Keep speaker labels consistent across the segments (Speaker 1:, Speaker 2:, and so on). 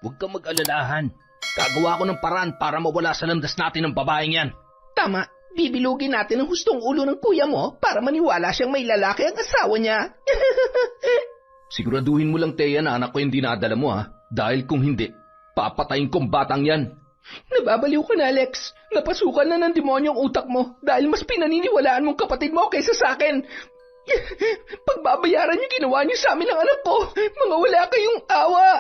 Speaker 1: Huwag kang mag-alalahan. Gagawa ko ng paraan para mawala sa landas natin ang babaeng yan.
Speaker 2: Tama, bibilugin natin ang hustong ulo ng kuya mo para maniwala siyang may lalaki ang asawa niya.
Speaker 1: Siguraduhin mo lang, Thea, na anak ko yung dinadala mo, ha? Dahil kung hindi, papatayin kong batang yan.
Speaker 2: Nababaliw ka na, Alex. Napasukan na ng demonyo ang utak mo dahil mas pinaniniwalaan mong kapatid mo kaysa sa akin. Pagbabayaran yung ginawa niyo sa amin ng anak ko, mga wala kayong awa.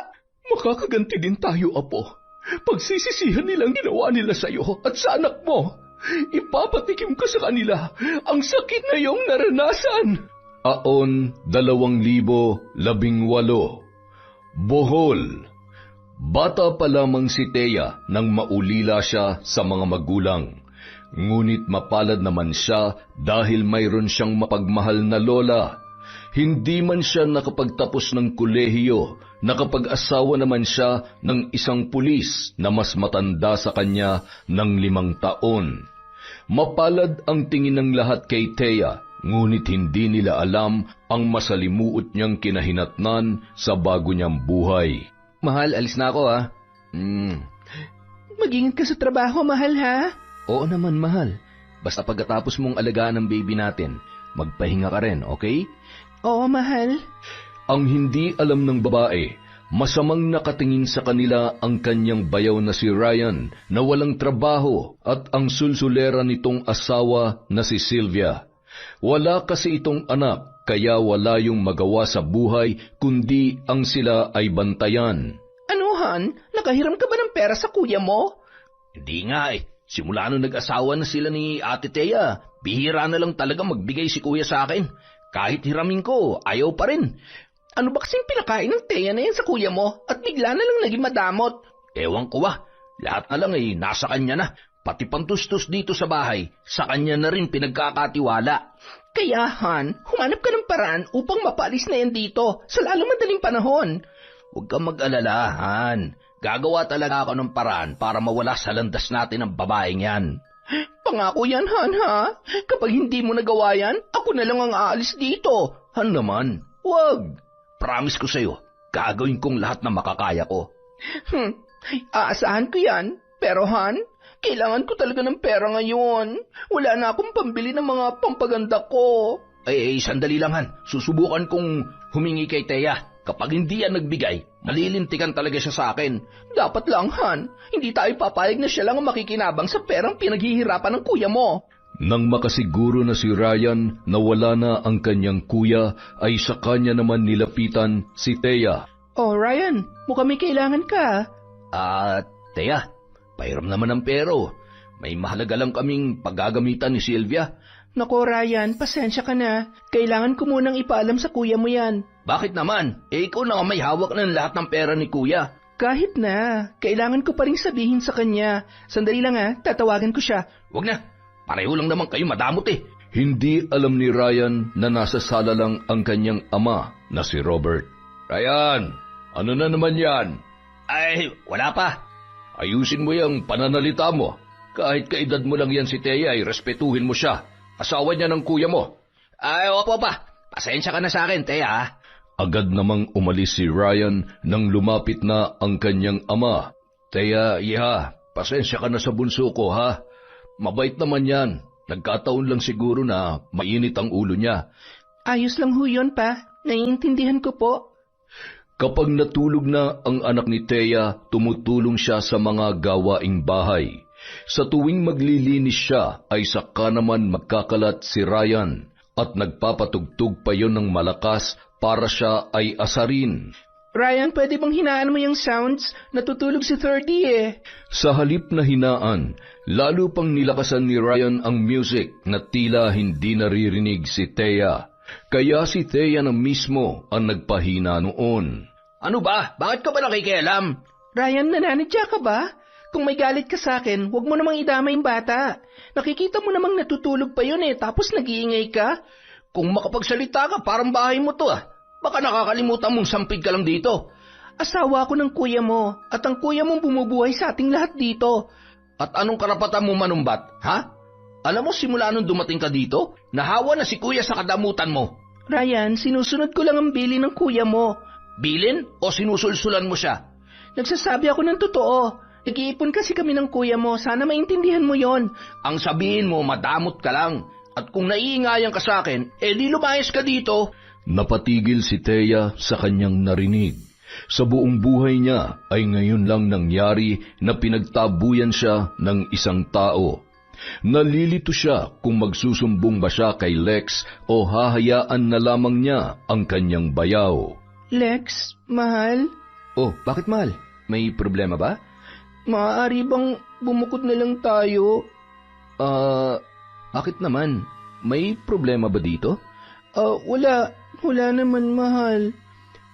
Speaker 3: Makakaganti din tayo, Apo. Pagsisisihan nilang ginawa nila sa'yo at sa anak mo. Ipapatikim ko sa kanila ang sakit na iyong naranasan.
Speaker 4: Aon 2018, Bohol. Bata pa lamang si Thea nang maulila siya sa mga magulang. Ngunit mapalad naman siya dahil mayroon siyang mapagmahal na lola. Hindi man siya nakapagtapos ng kolehiyo, nakapag-asawa naman siya ng isang pulis na mas matanda sa kanya ng 5 taon. Mapalad ang tingin ng lahat kay Thea, ngunit hindi nila alam ang masalimuot niyang kinahinatnan sa bago niyang buhay.
Speaker 1: Mahal, alis na ako, ha?
Speaker 2: Mag-ingat ka sa trabaho, mahal, ha?
Speaker 1: Oo naman, mahal. Basta pagkatapos mong alagaan ang baby natin, magpahinga ka rin, okay?
Speaker 2: Oo, mahal.
Speaker 4: Ang hindi alam ng babae, masamang nakatingin sa kanila ang kanyang bayaw na si Ryan na walang trabaho at ang sulsulera nitong asawa na si Sylvia. Wala kasi itong anak, kaya wala yung magawa sa buhay kundi ang sila ay bantayan.
Speaker 2: Ano, Han? Nakahiram ka ba ng pera sa kuya mo?
Speaker 1: Hindi nga eh. Simula nung nag-asawa na sila ni Ate Thea, bihira na lang talaga magbigay si kuya sa akin. Kahit hiramin ko, ayaw pa rin.
Speaker 2: Ano ba kasing pinakain ng Thea na yan sa kuya mo at bigla na lang naging madamot?
Speaker 1: Ewan ko ba, lahat na lang ay nasa kanya na. Pati pantustos dito sa bahay, sa kanya na rin pinagkakatiwala.
Speaker 2: Kaya, Han, humanap ka ng paraan upang mapalis na yan dito sa lalong madaling panahon.
Speaker 1: Huwag kang mag-alala, Han. Gagawa talaga ako ng paraan para mawala sa landas natin ang babaeng yan.
Speaker 2: Pangako yan, Han, ha? Kapag hindi mo nagawa yan, ako na lang ang aalis dito.
Speaker 1: Han naman, wag. Promise ko sa'yo, gagawin kong lahat na makakaya ko.
Speaker 2: Aasahan ko yan. Pero, Han, kailangan ko talaga ng pera ngayon. Wala na akong pambili ng mga pampaganda ko.
Speaker 1: Sandali lang, Han. Susubukan kong humingi kay Thea. Kapag hindi yan nagbigay, malilintikan talaga siya sa akin.
Speaker 2: Dapat lang, Han. Hindi tayo papayag na siya lang ang makikinabang sa perang pinaghihirapan ng kuya mo.
Speaker 4: Nang makasiguro na si Ryan na wala na ang kanyang kuya, ay sa kanya naman nilapitan si Thea.
Speaker 2: Oh, Ryan, mukhang may kailangan ka.
Speaker 1: Thea, pahiram naman ng pero. May mahalaga lang kaming paggagamitan ni Sylvia.
Speaker 2: Nako, Ryan, pasensya ka na. Kailangan ko munang ipaalam sa kuya mo yan.
Speaker 1: Bakit naman? Ikaw na nga may hawak ng lahat ng pera ni kuya.
Speaker 2: Kahit na, kailangan ko pa rin sabihin sa kanya. Sandali lang tatawagan ko siya.
Speaker 1: Huwag na, pareho lang naman kayo madamot eh.
Speaker 4: Hindi alam ni Ryan na nasa sala lang ang kanyang ama na si Robert. Ryan, ano na naman yan?
Speaker 1: Ay, wala pa.
Speaker 4: Ayusin mo yung pananalita mo. Kahit kaedad mo lang yan si Thea ay respetuhin mo siya. Asawa niya ng kuya mo.
Speaker 1: Ay, opo pa. Pasensya ka na sa akin, Thea.
Speaker 4: Agad namang umalis si Ryan nang lumapit na ang kanyang ama. Thea, iha, pasensya ka na sa bunso ko, ha? Mabait naman yan. Nagkataon lang siguro na mainit ang ulo niya.
Speaker 2: Ayos lang ho yun, pa. Naiintindihan ko po.
Speaker 4: Kapag natulog na ang anak ni Thea, tumutulong siya sa mga gawaing bahay. Sa tuwing maglilinis siya ay saka naman magkakalat si Ryan at nagpapatugtog pa yon ng malakas para siya ay asarin.
Speaker 2: Ryan, pwede bang hinaan mo yung sounds? Natutulog si 30 eh.
Speaker 4: Sa halip na hinaan, lalo pang nilakasan ni Ryan ang music na tila hindi naririnig si Thea. Kaya si Thea na mismo ang nagpahina noon.
Speaker 1: Ano ba? Bakit ka ba nakikialam?
Speaker 2: Ryan, nananadya ka ba? Kung may galit ka sa akin, huwag mo namang idama yung bata. Nakikita mo namang natutulog pa yun tapos nag-iingay ka.
Speaker 1: Kung makapagsalita ka, parang bahay mo to Baka nakakalimutan mong sampid ka lang dito.
Speaker 2: Asawa ko ng kuya mo, at ang kuya mong bumubuhay sa ating lahat dito.
Speaker 1: At anong karapatan mo manumbat, ha? Alam mo, simula nung dumating ka dito, nahawa na si kuya sa kadamutan mo.
Speaker 2: Ryan, sinusunod ko lang ang bilin ng kuya mo.
Speaker 1: Bilin o sinusulsulan mo siya?
Speaker 2: Nagsasabi ako ng totoo. Nag-iipon kasi kami ng kuya mo. Sana maintindihan mo yon.
Speaker 1: Ang sabihin mo, madamot ka lang. At kung naiingayan ka sa akin, di lumayas ka dito.
Speaker 4: Napatigil si Thea sa kanyang narinig. Sa buong buhay niya ay ngayon lang nangyari na pinagtabuyan siya ng isang tao. Nalilito siya kung magsusumbong ba siya kay Lex o hahayaan na lamang niya ang kanyang bayaw.
Speaker 2: Lex, mahal,
Speaker 1: Oh, bakit mahal? May problema ba?
Speaker 2: maaari bang bumukod na lang tayo?
Speaker 1: Bakit naman? May problema ba dito?
Speaker 2: Wala naman, mahal.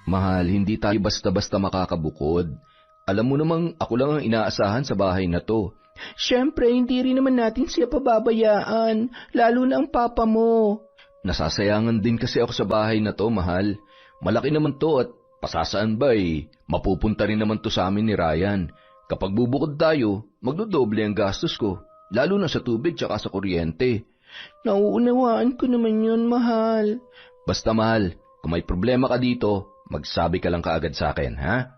Speaker 1: Mahal, hindi tayo basta-basta makakabukod. Alam mo namang ako lang ang inaasahan sa bahay na to.
Speaker 2: Siyempre, hindi rin naman natin siya pababayaan, lalo na ang papa mo.
Speaker 1: Nasasayangan din kasi ako sa bahay na to, mahal. Malaki naman to at pasasaan ba mapupunta rin naman to sa amin ni Ryan. Kapag bubukod tayo, magdodoble ang gastos ko, lalo na sa tubig tsaka sa kuryente.
Speaker 2: Nauunawaan ko naman yun, mahal.
Speaker 1: Basta mahal, kung may problema ka dito, magsabi ka lang kaagad sa akin, ha?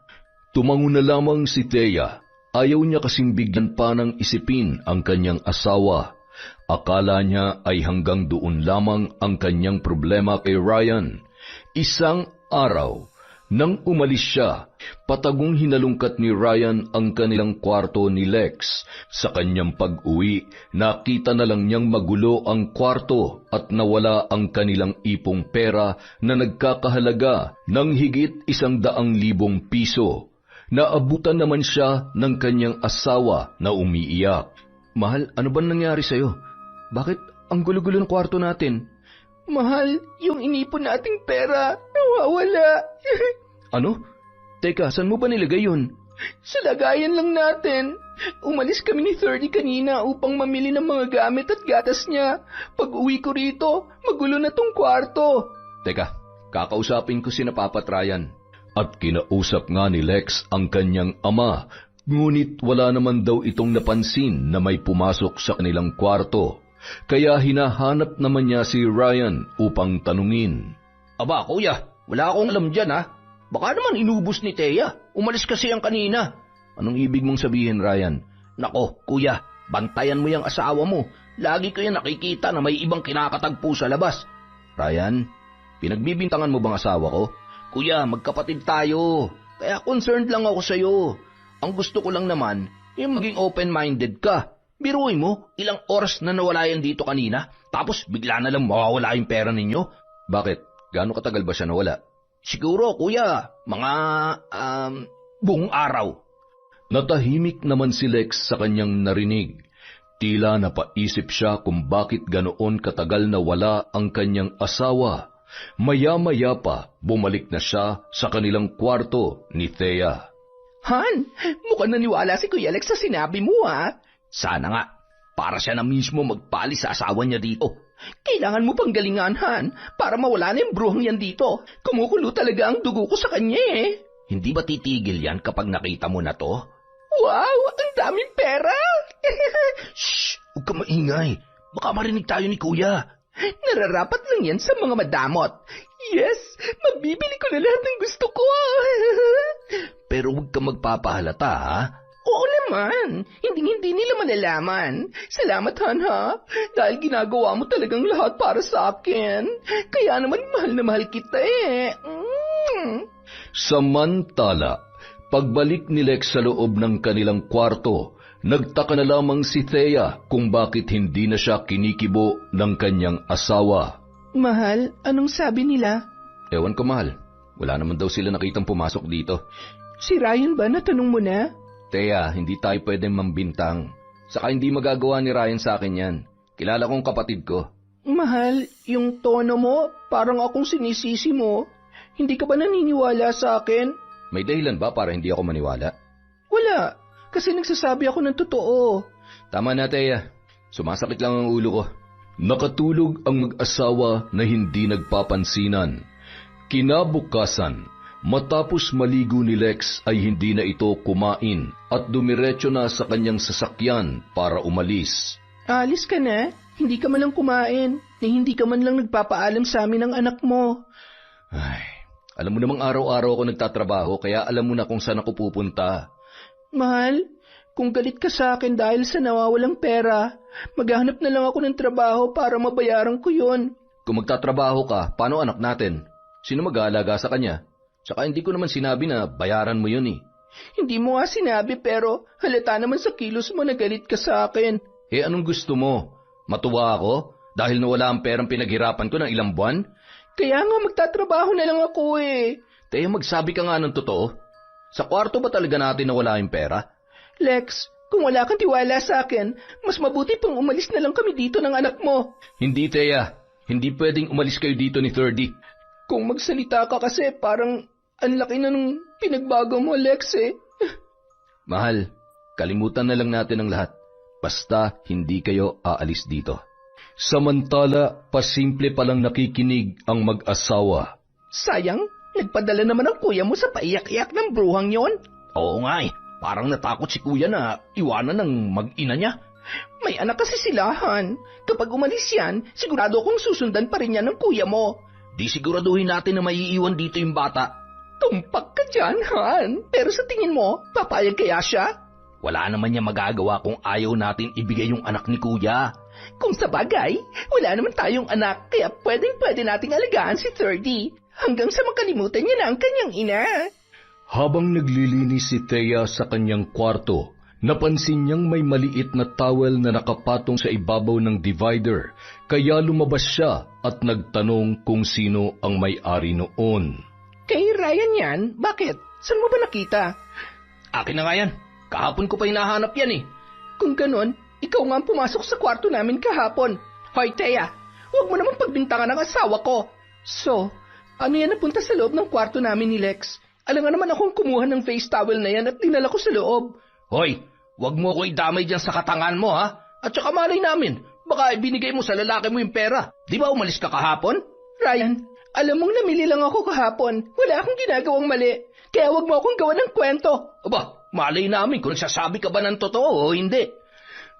Speaker 4: Tumango na lamang si Thea. Ayaw niya kasing bigyan pa ng isipin ang kanyang asawa. Akala niya ay hanggang doon lamang ang kanyang problema kay Ryan. Isang araw, nang umalis siya, patagong hinalungkat ni Ryan ang kanilang kwarto ni Lex. Sa kanyang pag-uwi, nakita na lang niyang magulo ang kwarto at nawala ang kanilang ipong pera na nagkakahalaga ng higit 100,000 piso. Naabutan naman siya ng kanyang asawa na umiiyak.
Speaker 1: Mahal, ano ba nangyari sa'yo? Bakit ang gulo-gulo ng kwarto natin?
Speaker 2: Mahal, yung inipon nating pera, nawawala.
Speaker 1: Ano? Teka, saan mo ba nilagay yun?
Speaker 2: Sa lagayan lang natin. Umalis kami ni 30 kanina upang mamili ng mga gamit at gatas niya. Pag uwi ko rito, magulo na tong kwarto.
Speaker 1: Teka, kakausapin ko si Papa at Ryan.
Speaker 4: At kinausap nga ni Lex ang kanyang ama, ngunit wala naman daw itong napansin na may pumasok sa kanilang kwarto. Kaya hinahanap naman niya si Ryan upang tanungin.
Speaker 1: Aba, kuya, wala akong alam dyan, ha? Baka naman inubos ni Thea. Umalis kasi ang kanina. Anong ibig mong sabihin, Ryan? Nako, kuya, bantayan mo yung asawa mo. Lagi ko yan nakikita na may ibang kinakatagpo sa labas. Ryan, pinagbibintangan mo bang asawa ko? Kuya, magkapatid tayo. Kaya concerned lang ako sa'yo. Ang gusto ko lang naman, yung maging open-minded ka. Biruin mo, ilang oras na nawala yan dito kanina, tapos bigla na lang mawawala yung pera ninyo. Bakit? Gaano katagal ba siya nawala? Siguro, kuya, mga buong araw.
Speaker 4: Natahimik naman si Lex sa kanyang narinig. Tila napaisip siya kung bakit ganoon katagal na wala ang kanyang asawa. Maya-maya pa, bumalik na siya sa kanilang kwarto ni Thea.
Speaker 2: Han, mukhang naniwala si Kuya Alex sa sinabi mo, ha?
Speaker 1: Sana nga, para siya na mismo magpalis sa asawa niya dito.
Speaker 2: Kailangan mo pang galingan, Han, para mawala na yung bruhang yan dito. Kumukulo talaga ang dugo ko sa kanya, eh.
Speaker 1: Hindi ba titigil yan kapag nakita mo na to?
Speaker 2: Wow, ang daming pera!
Speaker 1: Shh! Huwag ka maingay. Baka marinig tayo ni Kuya.
Speaker 2: Nararapat lang yan sa mga madamot. Yes, mabibili ko na lahat ng gusto ko.
Speaker 1: Pero huwag ka magpapahalata, ha?
Speaker 2: Oo naman, hindi nila malalaman. Salamat, Han, ha? Dahil ginagawa mo talagang lahat para sa akin. Kaya naman mahal na mahal kita, eh.
Speaker 4: Samantala, pagbalik ni Lex sa loob ng kanilang kwarto, nagtaka na lamang si Thea kung bakit hindi na siya kinikibo ng kanyang asawa.
Speaker 2: Mahal, anong sabi nila?
Speaker 1: Ewan ko, mahal. Wala naman daw sila nakitang pumasok dito.
Speaker 2: Si Ryan ba, natanong mo na?
Speaker 1: Thea, hindi tayo pwedeng mambintang. Saka hindi magagawa ni Ryan sa akin yan. Kilala kong kapatid ko.
Speaker 2: Mahal, yung tono mo, parang akong sinisisi mo. Hindi ka ba naniniwala sa akin?
Speaker 1: May dahilan ba para hindi ako maniwala?
Speaker 2: Wala, kasi nagsasabi ako ng totoo.
Speaker 1: Tama na, Thea. Sumasakit lang ang ulo ko.
Speaker 4: Nakatulog ang mag-asawa na hindi nagpapansinan. Kinabukasan, matapos maligo ni Lex ay hindi na ito kumain at dumiretso na sa kanyang sasakyan para umalis.
Speaker 2: Alis ka na? Hindi ka man lang kumain, na hindi ka man lang nagpapaalam sa amin ng anak mo.
Speaker 1: Ay,
Speaker 4: Alam mo namang araw-araw ako nagtatrabaho, kaya alam mo na kung saan ako pupunta.
Speaker 2: Mahal, kung galit ka sa akin dahil sa nawawalang pera, maghahanap na lang ako ng trabaho para mabayaran ko yun.
Speaker 4: Kung magtatrabaho ka, paano anak natin? Sino mag-aalaga sa kanya? Saka hindi ko naman sinabi na bayaran mo yun eh.
Speaker 2: Hindi mo nga sinabi pero halata naman sa kilos mo na galit ka sa akin.
Speaker 4: Eh anong gusto mo? Matuwa ako? Dahil nawala ang perang pinaghirapan ko ng ilang buwan?
Speaker 2: Kaya nga magtatrabaho na lang ako eh.
Speaker 4: Teo, magsabi ka nga ng totoo. Sa kwarto ba talaga natin nawala yung pera?
Speaker 2: Lex, kung wala kang tiwala sa akin, mas mabuti pang umalis na lang kami dito ng anak mo.
Speaker 4: Hindi, Thea. Hindi pwedeng umalis kayo dito ni 30.
Speaker 2: Kung magsalita ka kasi parang ang laki na nung pinagbago mo, Lex eh.
Speaker 4: Mahal, kalimutan na lang natin ang lahat. Basta hindi kayo aalis dito. Samantala, pasimple palang nakikinig ang mag-asawa.
Speaker 2: Sayang, nagpadala naman ang kuya mo sa paiyak-iyak ng bruhang yon.
Speaker 1: Oo nga eh. Parang natakot si kuya na iwanan ng mag-ina niya.
Speaker 2: May anak kasi silahan. Kapag umalis yan, sigurado akong susundan pa rin yan ng kuya mo.
Speaker 1: Di siguraduhin natin na maiiwan dito yung bata.
Speaker 2: Tumpak ka dyan, Han. Pero sa tingin mo, papayag kaya siya?
Speaker 1: Wala naman niya magagawa kung ayaw natin ibigay yung anak ni kuya.
Speaker 2: Kung sa bagay, wala naman tayong anak, kaya pwedeng-pwede nating alagaan si 30 hanggang sa makalimutan niya na ang kanyang ina.
Speaker 4: Habang naglilinis si Thea sa kanyang kwarto, napansin niyang may maliit na towel na nakapatong sa ibabaw ng divider, kaya lumabas siya at nagtanong kung sino ang may-ari noon.
Speaker 2: Kay Ryan yan? Bakit? Saan mo ba nakita?
Speaker 1: Akin na nga yan. Kahapon ko pa hinahanap yan eh.
Speaker 2: Kung ganon, ikaw nga ang pumasok sa kwarto namin kahapon. Hoy, Thea, huwag mo naman pagbintangan ng asawa ko. So, ano yan napunta sa loob ng kwarto namin ni Lex? Alam nga naman akong kumuha ng face towel na yan at dinala ko sa loob.
Speaker 1: Hoy, wag mo ko idamay dyan sa katangan mo ha. At saka malay namin, baka ibinigay mo sa lalaki mo yung pera. Di ba umalis ka kahapon?
Speaker 2: Ryan, alam mong namili lang ako kahapon. Wala akong ginagawang mali. Kaya wag mo akong gawa ng kwento.
Speaker 1: Aba, malay namin kung nagsasabi ka ba ng totoo o hindi.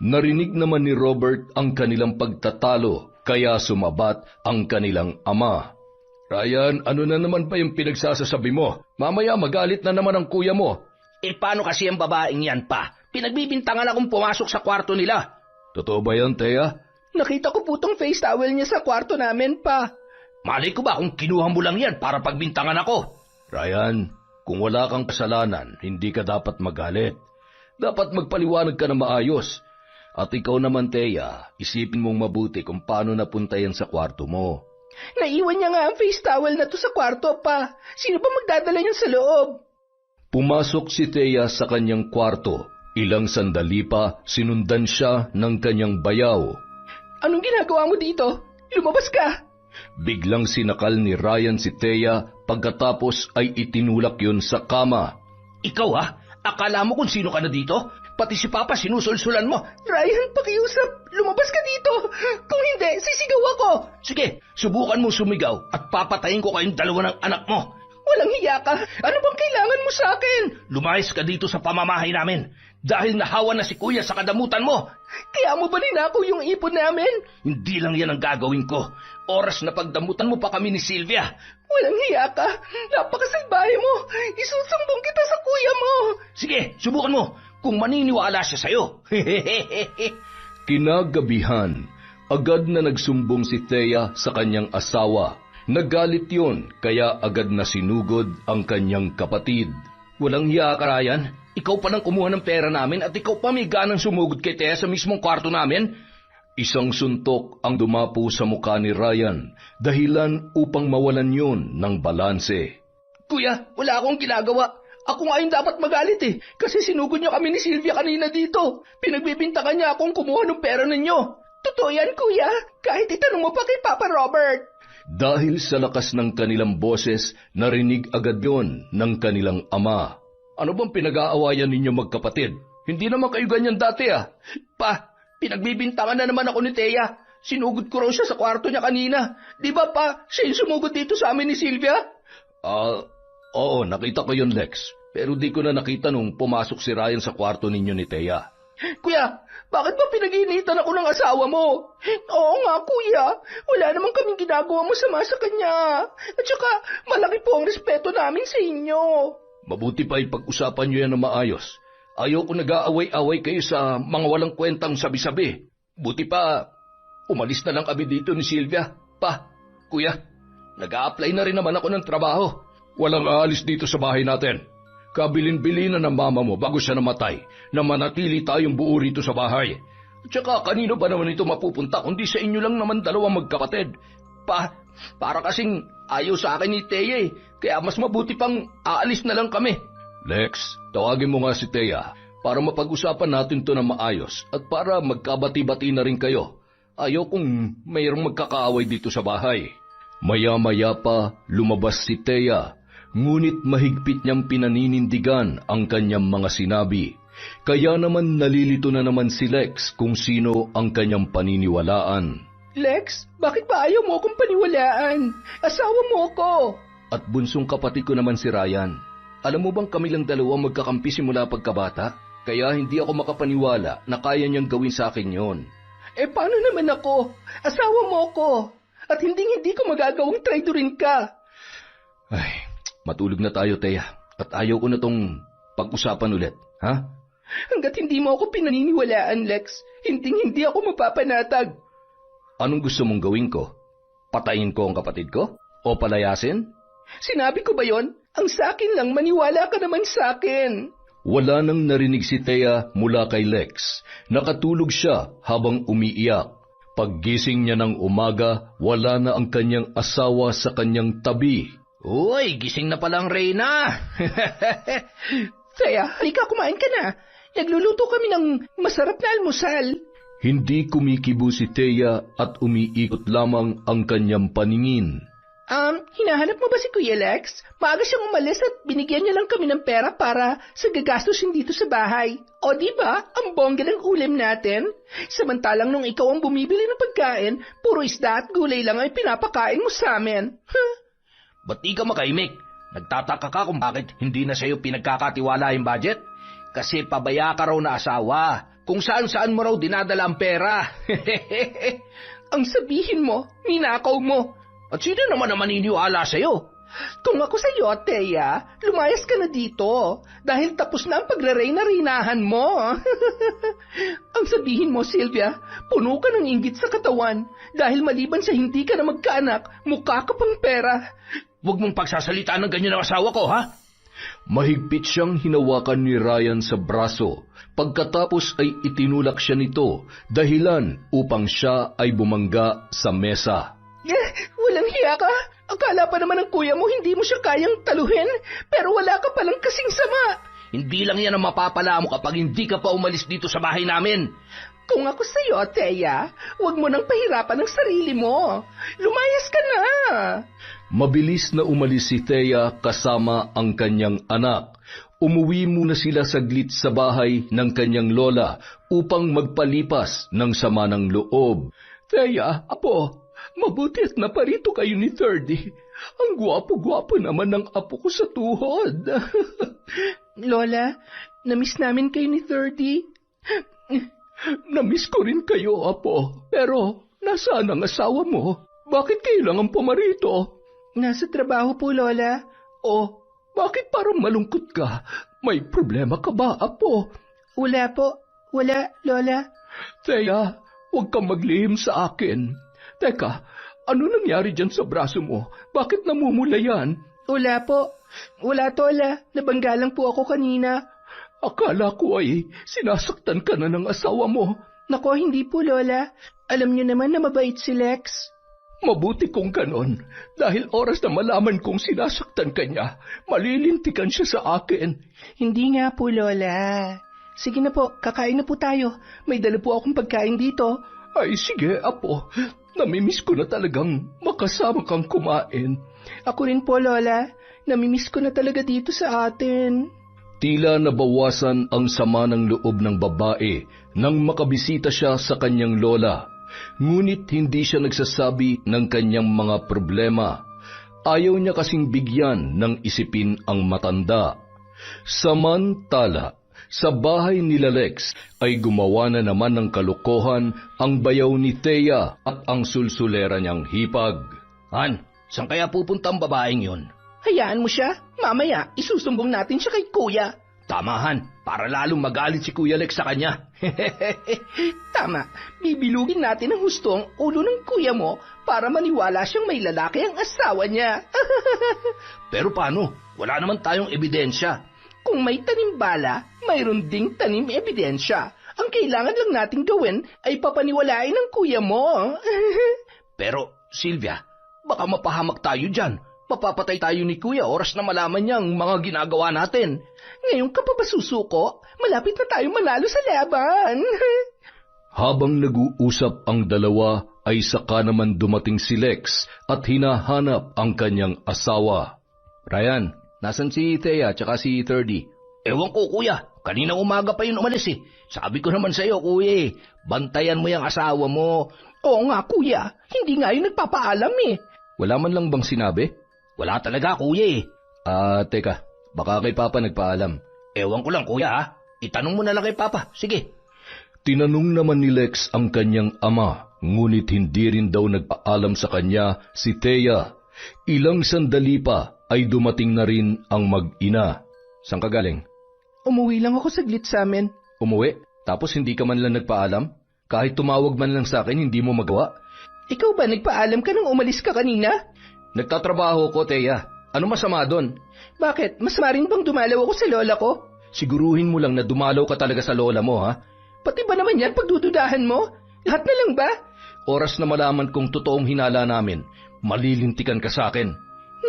Speaker 4: Narinig naman ni Robert ang kanilang pagtatalo, kaya sumabat ang kanilang ama. Ryan, ano na naman pa yung pinagsasasabi mo? Mamaya magalit na naman ang kuya mo.
Speaker 1: Eh paano kasi ang babaeng yan pa? Pinagbibintangan akong pumasok sa kwarto nila.
Speaker 4: Totoo ba yan, Thea?
Speaker 2: Nakita ko po tong face towel niya sa kwarto namin pa.
Speaker 1: Malay ko ba kung kinuha mo lang yan para pagbintangan ako?
Speaker 4: Ryan, kung wala kang kasalanan, hindi ka dapat magalit. Dapat magpaliwanag ka na maayos. At ikaw naman, Thea, isipin mong mabuti kung paano napunta yan sa kwarto mo.
Speaker 2: Naiwan niya nga ang face towel na to sa kwarto pa. Sino ba magdadala niyan sa loob?
Speaker 4: Pumasok si Thea sa kanyang kwarto. Ilang sandali pa, sinundan siya ng kanyang bayaw.
Speaker 2: Anong ginagawa mo dito? Lumabas ka!
Speaker 4: Biglang sinakal ni Ryan si Thea, pagkatapos ay itinulak yun sa kama.
Speaker 1: Ikaw ha? Akala mo kung sino ka na dito? Pati si Papa sinusulsulan mo.
Speaker 2: Ryan, pakiusap! Lumabas ka dito! Kung hindi, sisigaw ako!
Speaker 1: Sige, subukan mo sumigaw at papatayin ko kayong dalawa ng anak mo.
Speaker 2: Walang hiya ka! Ano bang kailangan mo sa akin?
Speaker 1: Lumayas ka dito sa pamamahay namin dahil nahawa na si Kuya sa kadamutan mo.
Speaker 2: Kaya mo ba ninakaw yung ipon namin?
Speaker 1: Hindi lang yan ang gagawin ko. Oras na pagdamutan mo pa kami ni Sylvia.
Speaker 2: Walang hiya ka! Napakasalbahe mo! Isusumbong kita sa kuya mo!
Speaker 1: Sige, subukan mo kung maniniwala siya sa'yo.
Speaker 4: Kinagabihan, agad na nagsumbong si Thea sa kanyang asawa. Nagalit yon, kaya agad na sinugod ang kanyang kapatid.
Speaker 1: Walang hiya ka, Ryan. Ikaw pa nang kumuha ng pera namin at ikaw pa may ganang sumugod kay Thea sa mismong kwarto namin.
Speaker 4: Isang suntok ang dumapo sa mukha ni Ryan, dahilan upang mawalan yon ng balanse.
Speaker 2: Kuya, wala akong ginagawa. Ako nga yung dapat magalit eh, kasi sinugod niyo kami ni Sylvia kanina dito. Pinagbibintangan niya akong kumuha ng pera ninyo. Totoo yan, kuya. Kahit itanong mo pa kay Papa Robert.
Speaker 4: Dahil sa lakas ng kanilang boses, narinig agad yon ng kanilang ama. Ano bang pinag-aawayan ninyo magkapatid? Hindi naman kayo ganyan dati ah.
Speaker 2: Pa, pinagbibintangan na naman ako ni Thea. Sinugod ko raw siya sa kwarto niya kanina. Di ba pa, siya yung sumugod dito sa amin ni Sylvia?
Speaker 4: Oo, nakita ko yun, Lex. Pero di ko na nakita nung pumasok si Ryan sa kwarto ninyo ni Thea.
Speaker 2: Kuya, bakit ba pinag-iinitan ako ng asawa mo? Oo nga, kuya. Wala namang kaming ginagawa masama sa kanya. At saka, malaki po ang respeto namin sa inyo.
Speaker 1: Mabuti pa ipag-usapan nyo yan na maayos. Ayoko nag-aaway-away kayo sa mga walang kwentang sabi-sabi. Buti pa, umalis na lang kami dito ni Sylvia. Pa, kuya, nag-a-apply na rin naman ako ng trabaho.
Speaker 3: Walang aalis dito sa bahay natin. Kabilin-bilinan ng mama mo bago siya namatay na manatili tayong buo rito sa bahay.
Speaker 1: At saka kanino ba naman ito mapupunta kundi sa inyo lang naman dalawang magkapatid? Pa, para kasing ayaw sa akin ni Thea kaya mas mabuti pang aalis na lang kami.
Speaker 3: Lex, tawagin mo nga si Thea para mapag-usapan natin to na maayos at para magkabati-bati na rin kayo. Ayaw kung mayroong magkakaaway dito sa bahay. Maya-maya pa lumabas si Thea. Ngunit mahigpit niyang pinaninindigan ang kanyang mga sinabi. Kaya naman nalilito na naman si Lex kung sino ang kanyang paniniwalaan.
Speaker 2: Lex, bakit ba ayaw mo akong paniwalaan? Asawa mo ko.
Speaker 1: At bunsong kapatid ko naman si Ryan. Alam mo bang kami lang dalawa magkakampi simula pagkabata? Kaya hindi ako makapaniwala na kaya niyang gawin sa akin yon.
Speaker 2: Paano naman ako? Asawa mo ko. At hindi ko magagawang traidorin ka.
Speaker 1: Ay, matulog na tayo, Thea. At ayaw ko na tong pag-usapan ulit, ha?
Speaker 2: Hanggat hindi mo ako pinaniniwalaan, Lex, hindi ako mapapanatag.
Speaker 1: Anong gusto mong gawin ko? Patayin ko ang kapatid ko? O palayasin?
Speaker 2: Sinabi ko ba yon? Ang sakin lang, maniwala ka naman sa akin.
Speaker 3: Wala nang narinig si Thea mula kay Lex. Nakatulog siya habang umiiyak. Paggising niya ng umaga, wala na ang kanyang asawa sa kanyang tabi.
Speaker 1: Uy, gising na palang Reyna!
Speaker 2: Thea, halika, kumain ka na. Nagluluto kami ng masarap na almusal.
Speaker 3: Hindi kumikibo si Thea at umiikot lamang ang kanyang paningin.
Speaker 2: Hinahanap mo ba si Kuya Lex? Maaga siyang umalis at binigyan niya lang kami ng pera para sa gagastusin dito sa bahay. O di ba, ang bongga ng ulam natin? Samantalang nung ikaw ang bumibili ng pagkain, puro isda at gulay lang ay pinapakain mo sa amin.
Speaker 1: Ba't di ka makaimik? Nagtataka ka kung bakit hindi na sa'yo pinagkakatiwala yung budget? Kasi pabaya ka raw na asawa. Kung saan-saan mo raw dinadala ang pera.
Speaker 2: Ang sabihin mo, ninakaw mo.
Speaker 1: At sino naman ang maniniwala sa'yo?
Speaker 2: Kung ako sa'yo, Thea, lumayas ka na dito. Dahil tapos na ang pagrereyna-reynahan mo. Ang sabihin mo, Sylvia, puno ka ng inggit sa katawan. Dahil maliban sa hindi ka na magkaanak, mukha ka pang pera.
Speaker 1: Huwag mong pagsasalitaan ng ganyan ang asawa ko, ha?
Speaker 3: Mahigpit siyang hinawakan ni Ryan sa braso. Pagkatapos ay itinulak siya nito, dahilan upang siya ay bumangga sa mesa.
Speaker 2: Walang hiya ka. Akala pa naman ng kuya mo hindi mo siya kayang taluhin, pero wala ka palang kasing sama.
Speaker 1: Hindi lang yan ang mapapala mo kapag hindi ka pa umalis dito sa bahay namin.
Speaker 2: Kung ako sa'yo, Thea, huwag mo nang pahirapan ang sarili mo. Lumayas ka na.
Speaker 3: Mabilis na umalis si Thea kasama ang kanyang anak. Umuwi muna sila saglit sa bahay ng kanyang lola upang magpalipas ng sama ng loob.
Speaker 2: Thea, apo, mabuti't na parito kayo ni Thirdy. Ang gwapo-gwapo naman ng apo ko sa tuhod. Lola, namiss namin kayo ni Thirdy. Namiss ko rin kayo, apo. Pero, nasaan ang asawa mo? Bakit kailangan pumarito? Nasa trabaho po, Lola. O, bakit parang malungkot ka? May problema ka ba, apo? Wala po. Wala, Lola. Thea, huwag kang maglihim sa akin. Teka, ano nangyari dyan sa braso mo? Bakit namumula yan? Wala po. Wala, Lola. Nabangga lang po ako kanina. Akala ko ay sinasaktan ka na ng asawa mo. Nako, hindi po, Lola. Alam niyo naman na mabait si Lex. Mabuti kung ganon. Dahil oras na malaman kong sinasaktan ka niya, malilintikan siya sa akin. Hindi nga po, Lola. Sige na po, kakain na po tayo. May dala po akong pagkain dito. Ay, sige, apo. Namimiss ko na talagang makasama kang kumain. Ako rin po, Lola. Namimiss ko na talaga dito sa atin.
Speaker 3: Tila nabawasan ang sama ng loob ng babae nang makabisita siya sa kanyang lola. Ngunit hindi siya nagsasabi ng kanyang mga problema. Ayaw niya kasing bigyan ng isipin ang matanda. Samantala,
Speaker 4: Sa bahay nila Lex ay gumawa na naman ng kalokohan ang bayaw ni Thea at ang sulsulera niyang hipag.
Speaker 1: Han, saan kaya pupunta ang babaeng yon?
Speaker 2: Hayaan mo siya. Mamaya, isusumbong natin siya kay kuya.
Speaker 1: Tama, Han, para lalong magalit si Kuya Lex sa kanya.
Speaker 2: Tama, bibilugin natin ng husto ang ulo ng kuya mo para maniwala siyang may lalaki ang asawa niya.
Speaker 1: Pero paano? Wala naman tayong ebidensya.
Speaker 2: Kung may tanim bala, mayroon ding tanim ebidensya. Ang kailangan lang nating gawin ay papaniwalain ng kuya mo.
Speaker 1: Pero, Sylvia, baka mapahamak tayo dyan. Mapapatay tayo ni Kuya oras na malaman niya ang mga ginagawa natin.
Speaker 2: Ngayon ka pa ba susuko? Malapit na tayo manalo sa laban.
Speaker 4: Habang nag-uusap ang dalawa ay saka naman dumating si Lex at hinahanap ang kanyang asawa.
Speaker 1: Ryan, nasan si Thea at si 30? Ewan ko, Kuya. Kanina umaga pa yun umalis eh. Sabi ko naman sa iyo, Kuya, bantayan mo yung asawa mo.
Speaker 2: Oo nga, kuya. Hindi nga yun nagpapaalam eh.
Speaker 1: Wala man lang bang sinabi? Wala talaga, Kuya eh.
Speaker 4: Teka, baka kay Papa nagpaalam.
Speaker 1: Ewan ko lang, Kuya ha. Itanong mo na lang kay Papa. Sige.
Speaker 4: Tinanong naman ni Lex ang kanyang ama, ngunit hindi rin daw nagpaalam sa kanya si Thea. Ilang sandali pa ay dumating na rin ang mag-ina.
Speaker 1: Saan ka galing?
Speaker 2: Umuwi lang ako saglit sa amin.
Speaker 1: Umuwi? Tapos hindi ka man lang nagpaalam? Kahit tumawag man lang sa akin, hindi mo magawa?
Speaker 2: Ikaw ba nagpaalam ka nung umalis ka kanina?
Speaker 1: Nagtatrabaho ko, Thea. Ano masama doon?
Speaker 2: Bakit? Masama rin bang dumalaw ako sa lola ko?
Speaker 1: Siguruhin mo lang na dumalaw ka talaga sa lola mo, ha?
Speaker 2: Pati ba naman yan pagdududahan mo? Lahat na lang ba?
Speaker 1: Oras na malaman kong totoong hinala namin, malilintikan ka sa akin.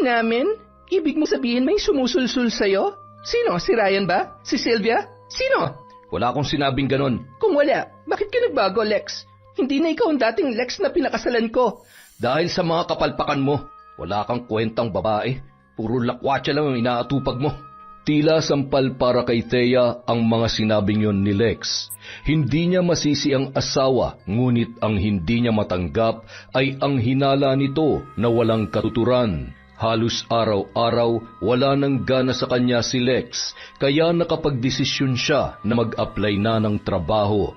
Speaker 2: Namin? Ibig mo sabihin may sumusulsul sa'yo? Sino? Si Ryan ba? Si Sylvia? Sino?
Speaker 1: Wala akong sinabing ganon.
Speaker 2: Kung wala, bakit ka nagbago, Lex? Hindi na ikaw ang dating Lex na pinakasalan ko.
Speaker 1: Dahil sa mga kapalpakan mo, wala kang kwentang babae. Puro lakwatsa lang ang inaatupag mo.
Speaker 4: Tila sampal para kay Thea ang mga sinabing yon ni Lex. Hindi niya masisi ang asawa, ngunit ang hindi niya matanggap ay ang hinala nito na walang katuturan. Halos araw-araw wala nang gana sa kanya si Lex, kaya nakapagdesisyon siya na mag-apply na ng trabaho.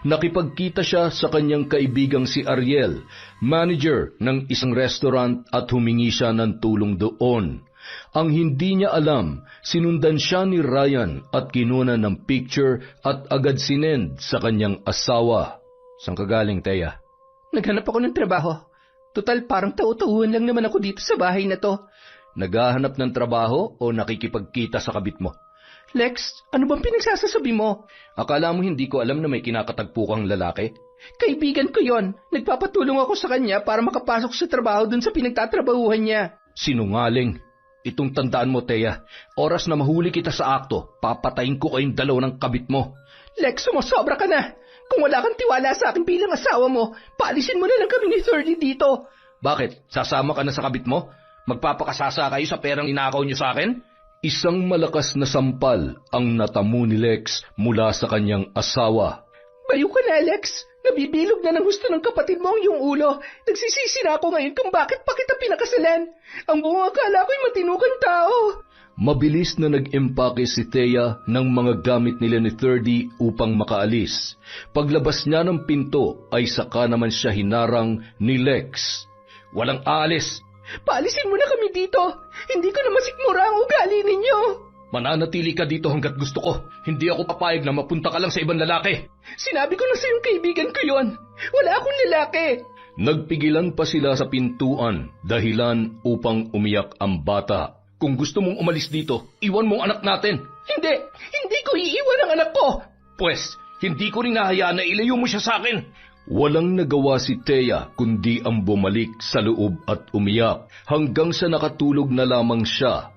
Speaker 4: Nakipagkita siya sa kanyang kaibigang si Ariel, manager ng isang restaurant, at humingi siya ng tulong doon. Ang hindi niya alam, sinundan siya ni Ryan at kinuha ng picture at agad sinend sa kanyang asawa.
Speaker 1: Saan ka galing, Thea?
Speaker 2: Naghanap ako ng trabaho. Total, parang tau-tauhan lang naman ako dito sa bahay na to.
Speaker 1: Naghahanap ng trabaho o nakikipagkita sa kabit mo?
Speaker 2: Lex, ano bang pinagsasasabi mo?
Speaker 1: Akala mo hindi ko alam na may kinakatagpo kang lalaki?
Speaker 2: Kaibigan ko yon. Nagpapatulong ako sa kanya para makapasok sa trabaho dun sa pinagtatrabahuhan niya.
Speaker 1: Sinungaling. Itong tandaan mo, Thea. Oras na mahuli kita sa akto, papatayin ko kayong dalaw ng kabit mo.
Speaker 2: Lex, sumasobra ka na. Kung wala kang tiwala sa akin bilang asawa mo, paalisin mo na lang kami ni 30 dito.
Speaker 1: Bakit? Sasama ka na sa kabit mo? Magpapakasasa kayo sa perang inakaw niyo sa akin?
Speaker 4: Isang malakas na sampal ang natamo ni Lex mula sa kanyang asawa.
Speaker 2: Bayo ka na, Lex. Nabibilog na ng gusto ng kapatid mo ang iyong ulo. Nagsisisi na ako ngayon kung bakit pa kita pinakasalan. Ang buong akala ko'y matinugang tao.
Speaker 4: Mabilis na nag-empake si Thea ng mga gamit nila ni 30 upang makaalis. Paglabas niya ng pinto ay saka naman siya hinarang ni Lex.
Speaker 1: Walang aalis.
Speaker 2: Paalisin mo na kami dito. Hindi ko na masikmura ang ugali ninyo.
Speaker 1: Mananatili ka dito hanggat gusto ko. Hindi ako papayag na mapunta ka lang sa ibang lalaki.
Speaker 2: Sinabi ko na sa iyong kaibigan ko yon. Wala akong lalaki.
Speaker 4: Nagpigilan pa sila sa pintuan, dahilan upang umiyak ang bata.
Speaker 1: Kung gusto mong umalis dito, iwan mo ang anak natin.
Speaker 2: Hindi ko iiwan ang anak ko.
Speaker 1: Pwes, hindi ko rin nahayaan na ilayo mo siya sa akin.
Speaker 4: Walang nagawa si Thea kundi ang bumalik sa loob at umiyak hanggang sa nakatulog na lamang siya.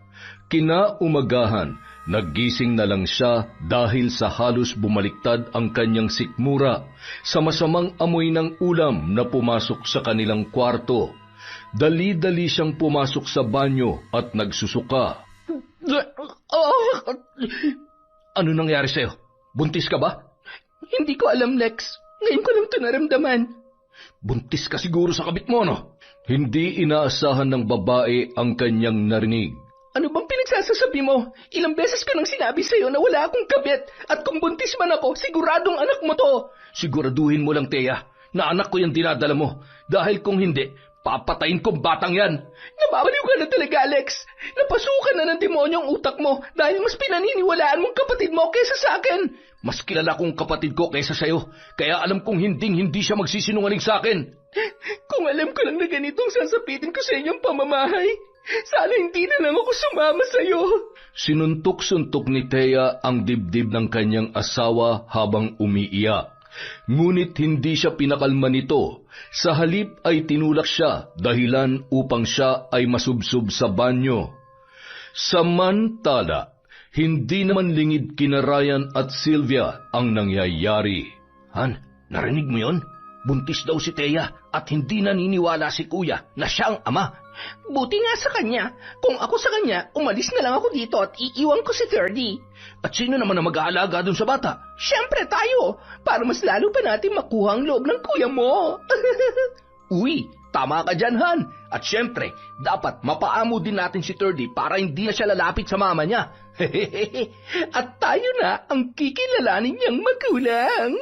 Speaker 4: Kinaumagahan, naggising na lang siya dahil sa halos bumaliktad ang kanyang sikmura sa masamang amoy ng ulam na pumasok sa kanilang kwarto. Dali-dali siyang pumasok sa banyo at nagsusuka.
Speaker 1: Ano nangyari sa'yo? Buntis ka ba?
Speaker 2: Hindi ko alam, Lex. Ngayon ko lang ito naramdaman.
Speaker 1: Buntis ka siguro sa kabit mo, no?
Speaker 4: Hindi inaasahan ng babae ang kanyang narinig.
Speaker 2: Ano bang pinagsasasabi sasabi mo? Ilang beses ko nang sinabi sa'yo na wala akong kabit at kung buntis man ako, siguradong anak mo to.
Speaker 3: Siguraduhin mo lang, Thea, na anak ko yung dinadala mo. Dahil kung hindi, papatayin kong batang yan.
Speaker 2: Nababaliw ka na talaga, Alex. Napasukan na ng demonyo ang utak mo dahil mas pinaniniwalaan mong kapatid mo kaysa sa akin.
Speaker 3: Mas kilala kong kapatid ko kaysa sa'yo, kaya alam kong hindi siya magsisinungaling sa akin.
Speaker 2: Kung alam ko lang na ganitong sasapitin ko sa inyong pamamahay, sana hindi na lang ako sumama sa'yo.
Speaker 4: Sinuntok-suntok ni Thea ang dibdib ng kanyang asawa habang umiiyak. Ngunit hindi siya pinakalma nito. Sa halip ay tinulak siya dahilan upang siya ay masubsob sa banyo. Samantala, hindi naman lingid kina Ryan at Sylvia ang nangyayari.
Speaker 1: Han, narinig mo yon? Buntis daw si Thea at hindi naniniwala si Kuya na siya ang ama.
Speaker 2: Buti nga sa kanya. Kung ako sa kanya, umalis na lang ako dito at iiwan ko si 30.
Speaker 1: At sino naman ang mag-aalaga dun sa bata?
Speaker 2: Siyempre tayo, para mas lalo pa natin makuha ang loob ng kuya mo.
Speaker 1: Uy, tama ka dyan, Han. At siyempre, dapat mapaamo din natin si 30 para hindi na siya lalapit sa mama niya.
Speaker 2: At tayo na ang kikilalanin niyang magulang.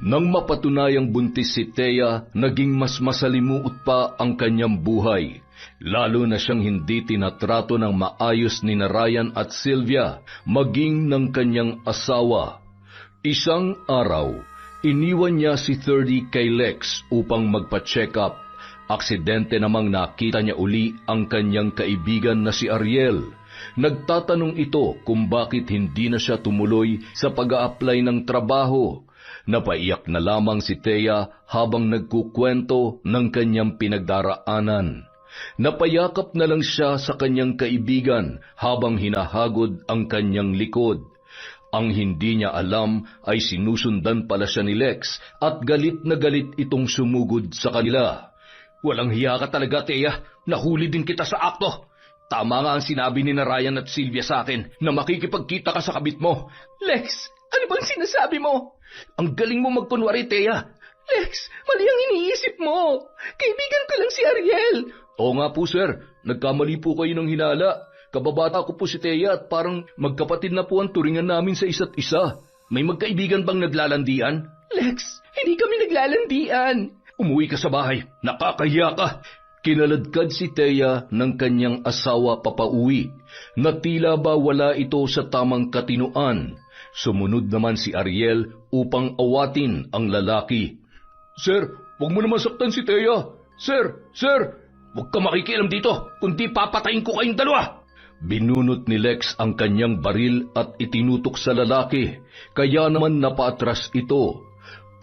Speaker 4: Nang mapatunayang buntis si Thea, naging mas masalimuot pa ang kanyang buhay. Lalo na siyang hindi tinatrato ng maayos ni Ryan at Sylvia, maging ng kanyang asawa. Isang araw, iniwan niya si 30 kay Lex upang magpa-check up. Aksidente namang nakita niya uli ang kanyang kaibigan na si Ariel. Nagtatanong ito kung bakit hindi na siya tumuloy sa pag-a-apply ng trabaho. Napaiyak na lamang si Thea habang nagkukwento ng kanyang pinagdaraanan. Napayakap na lang siya sa kanyang kaibigan habang hinahagod ang kanyang likod. Ang hindi niya alam ay sinusundan pala siya ni Lex at galit na galit itong sumugod sa kanila.
Speaker 3: Walang hiya ka talaga, Thea. Nahuli din kita sa akto. Tama nga ang sinabi ni Ryan at Sylvia sa akin na makikipagkita ka sa kabit mo.
Speaker 2: Lex, ano bang sinasabi mo?
Speaker 3: Ang galing mo magkunwari, Thea.
Speaker 2: Lex, mali ang iniisip mo. Kaibigan ko lang si Ariel.
Speaker 3: Oo nga po, sir. Nagkamali po kayo ng hinala. Kababata ko po si Thea at parang magkapatid na po ang turingan namin sa isa't isa. May magkaibigan bang naglalandian?
Speaker 2: Lex, hindi kami naglalandian.
Speaker 3: Umuwi ka sa bahay. Nakakahiya ka.
Speaker 4: Kinaladkad si Thea ng kanyang asawa papauwi, na tila ba wala ito sa tamang katinuan. Sumunod naman si Ariel upang awatin ang lalaki.
Speaker 3: Sir, huwag mo naman saktan si Thea. Sir, huwag ka makikialam dito, kundi papatayin ko kayong dalawa.
Speaker 4: Binunot ni Lex ang kanyang baril at itinutok sa lalaki, kaya naman napaatras ito.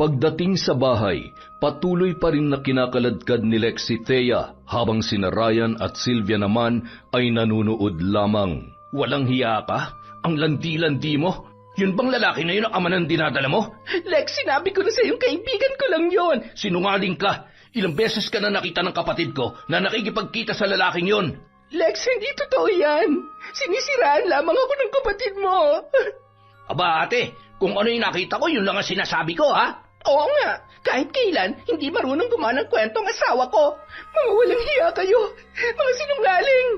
Speaker 4: Pagdating sa bahay, patuloy pa rin na kinakaladkad ni Lex si Thea habang sina Ryan at Sylvia naman ay nanunood lamang.
Speaker 3: Walang hiya ka? Ang landi-landi mo? Yun bang lalaki na yun ang ama ng dinadala mo?
Speaker 2: Lex, sinabi ko na sa iyong kaibigan ko lang yon.
Speaker 3: Sinungaling ka. Ilang beses ka na nakita ng kapatid ko na nakikipagkita sa lalaking yon.
Speaker 2: Lex, hindi totoo yan. Sinisiraan lamang ako ng kapatid mo.
Speaker 1: Aba ate, kung ano yung nakita ko, yun lang ang sinasabi ko, ha?
Speaker 2: Oo nga, kahit kailan, hindi marunong gumawa ng kwentong asawa ko. Mga walang hiya kayo, mga sinungaling.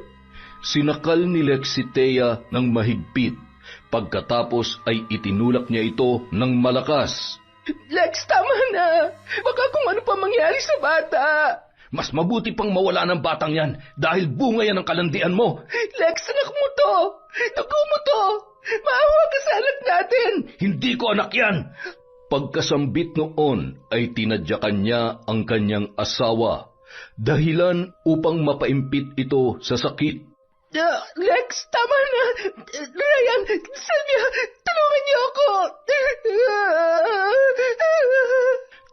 Speaker 4: Sinakal ni Lex si Thea ng mahigpit. Pagkatapos ay itinulak niya ito ng malakas.
Speaker 2: Lex, tama na. Baka kung ano pa mangyari sa bata.
Speaker 3: Mas mabuti pang mawala ng batang yan dahil bunga yan ng kalandian mo.
Speaker 2: Lex, anak mo to. Dugo mo to. Maawa ka sa anak natin.
Speaker 3: Hindi ko anak yan.
Speaker 4: Pagkasambit noon ay tinadyakan niya ang kanyang asawa, dahilan upang mapaimpit ito sa sakit.
Speaker 2: Lex, tama na. Ryan, Sylvia, tulungan niyo ako.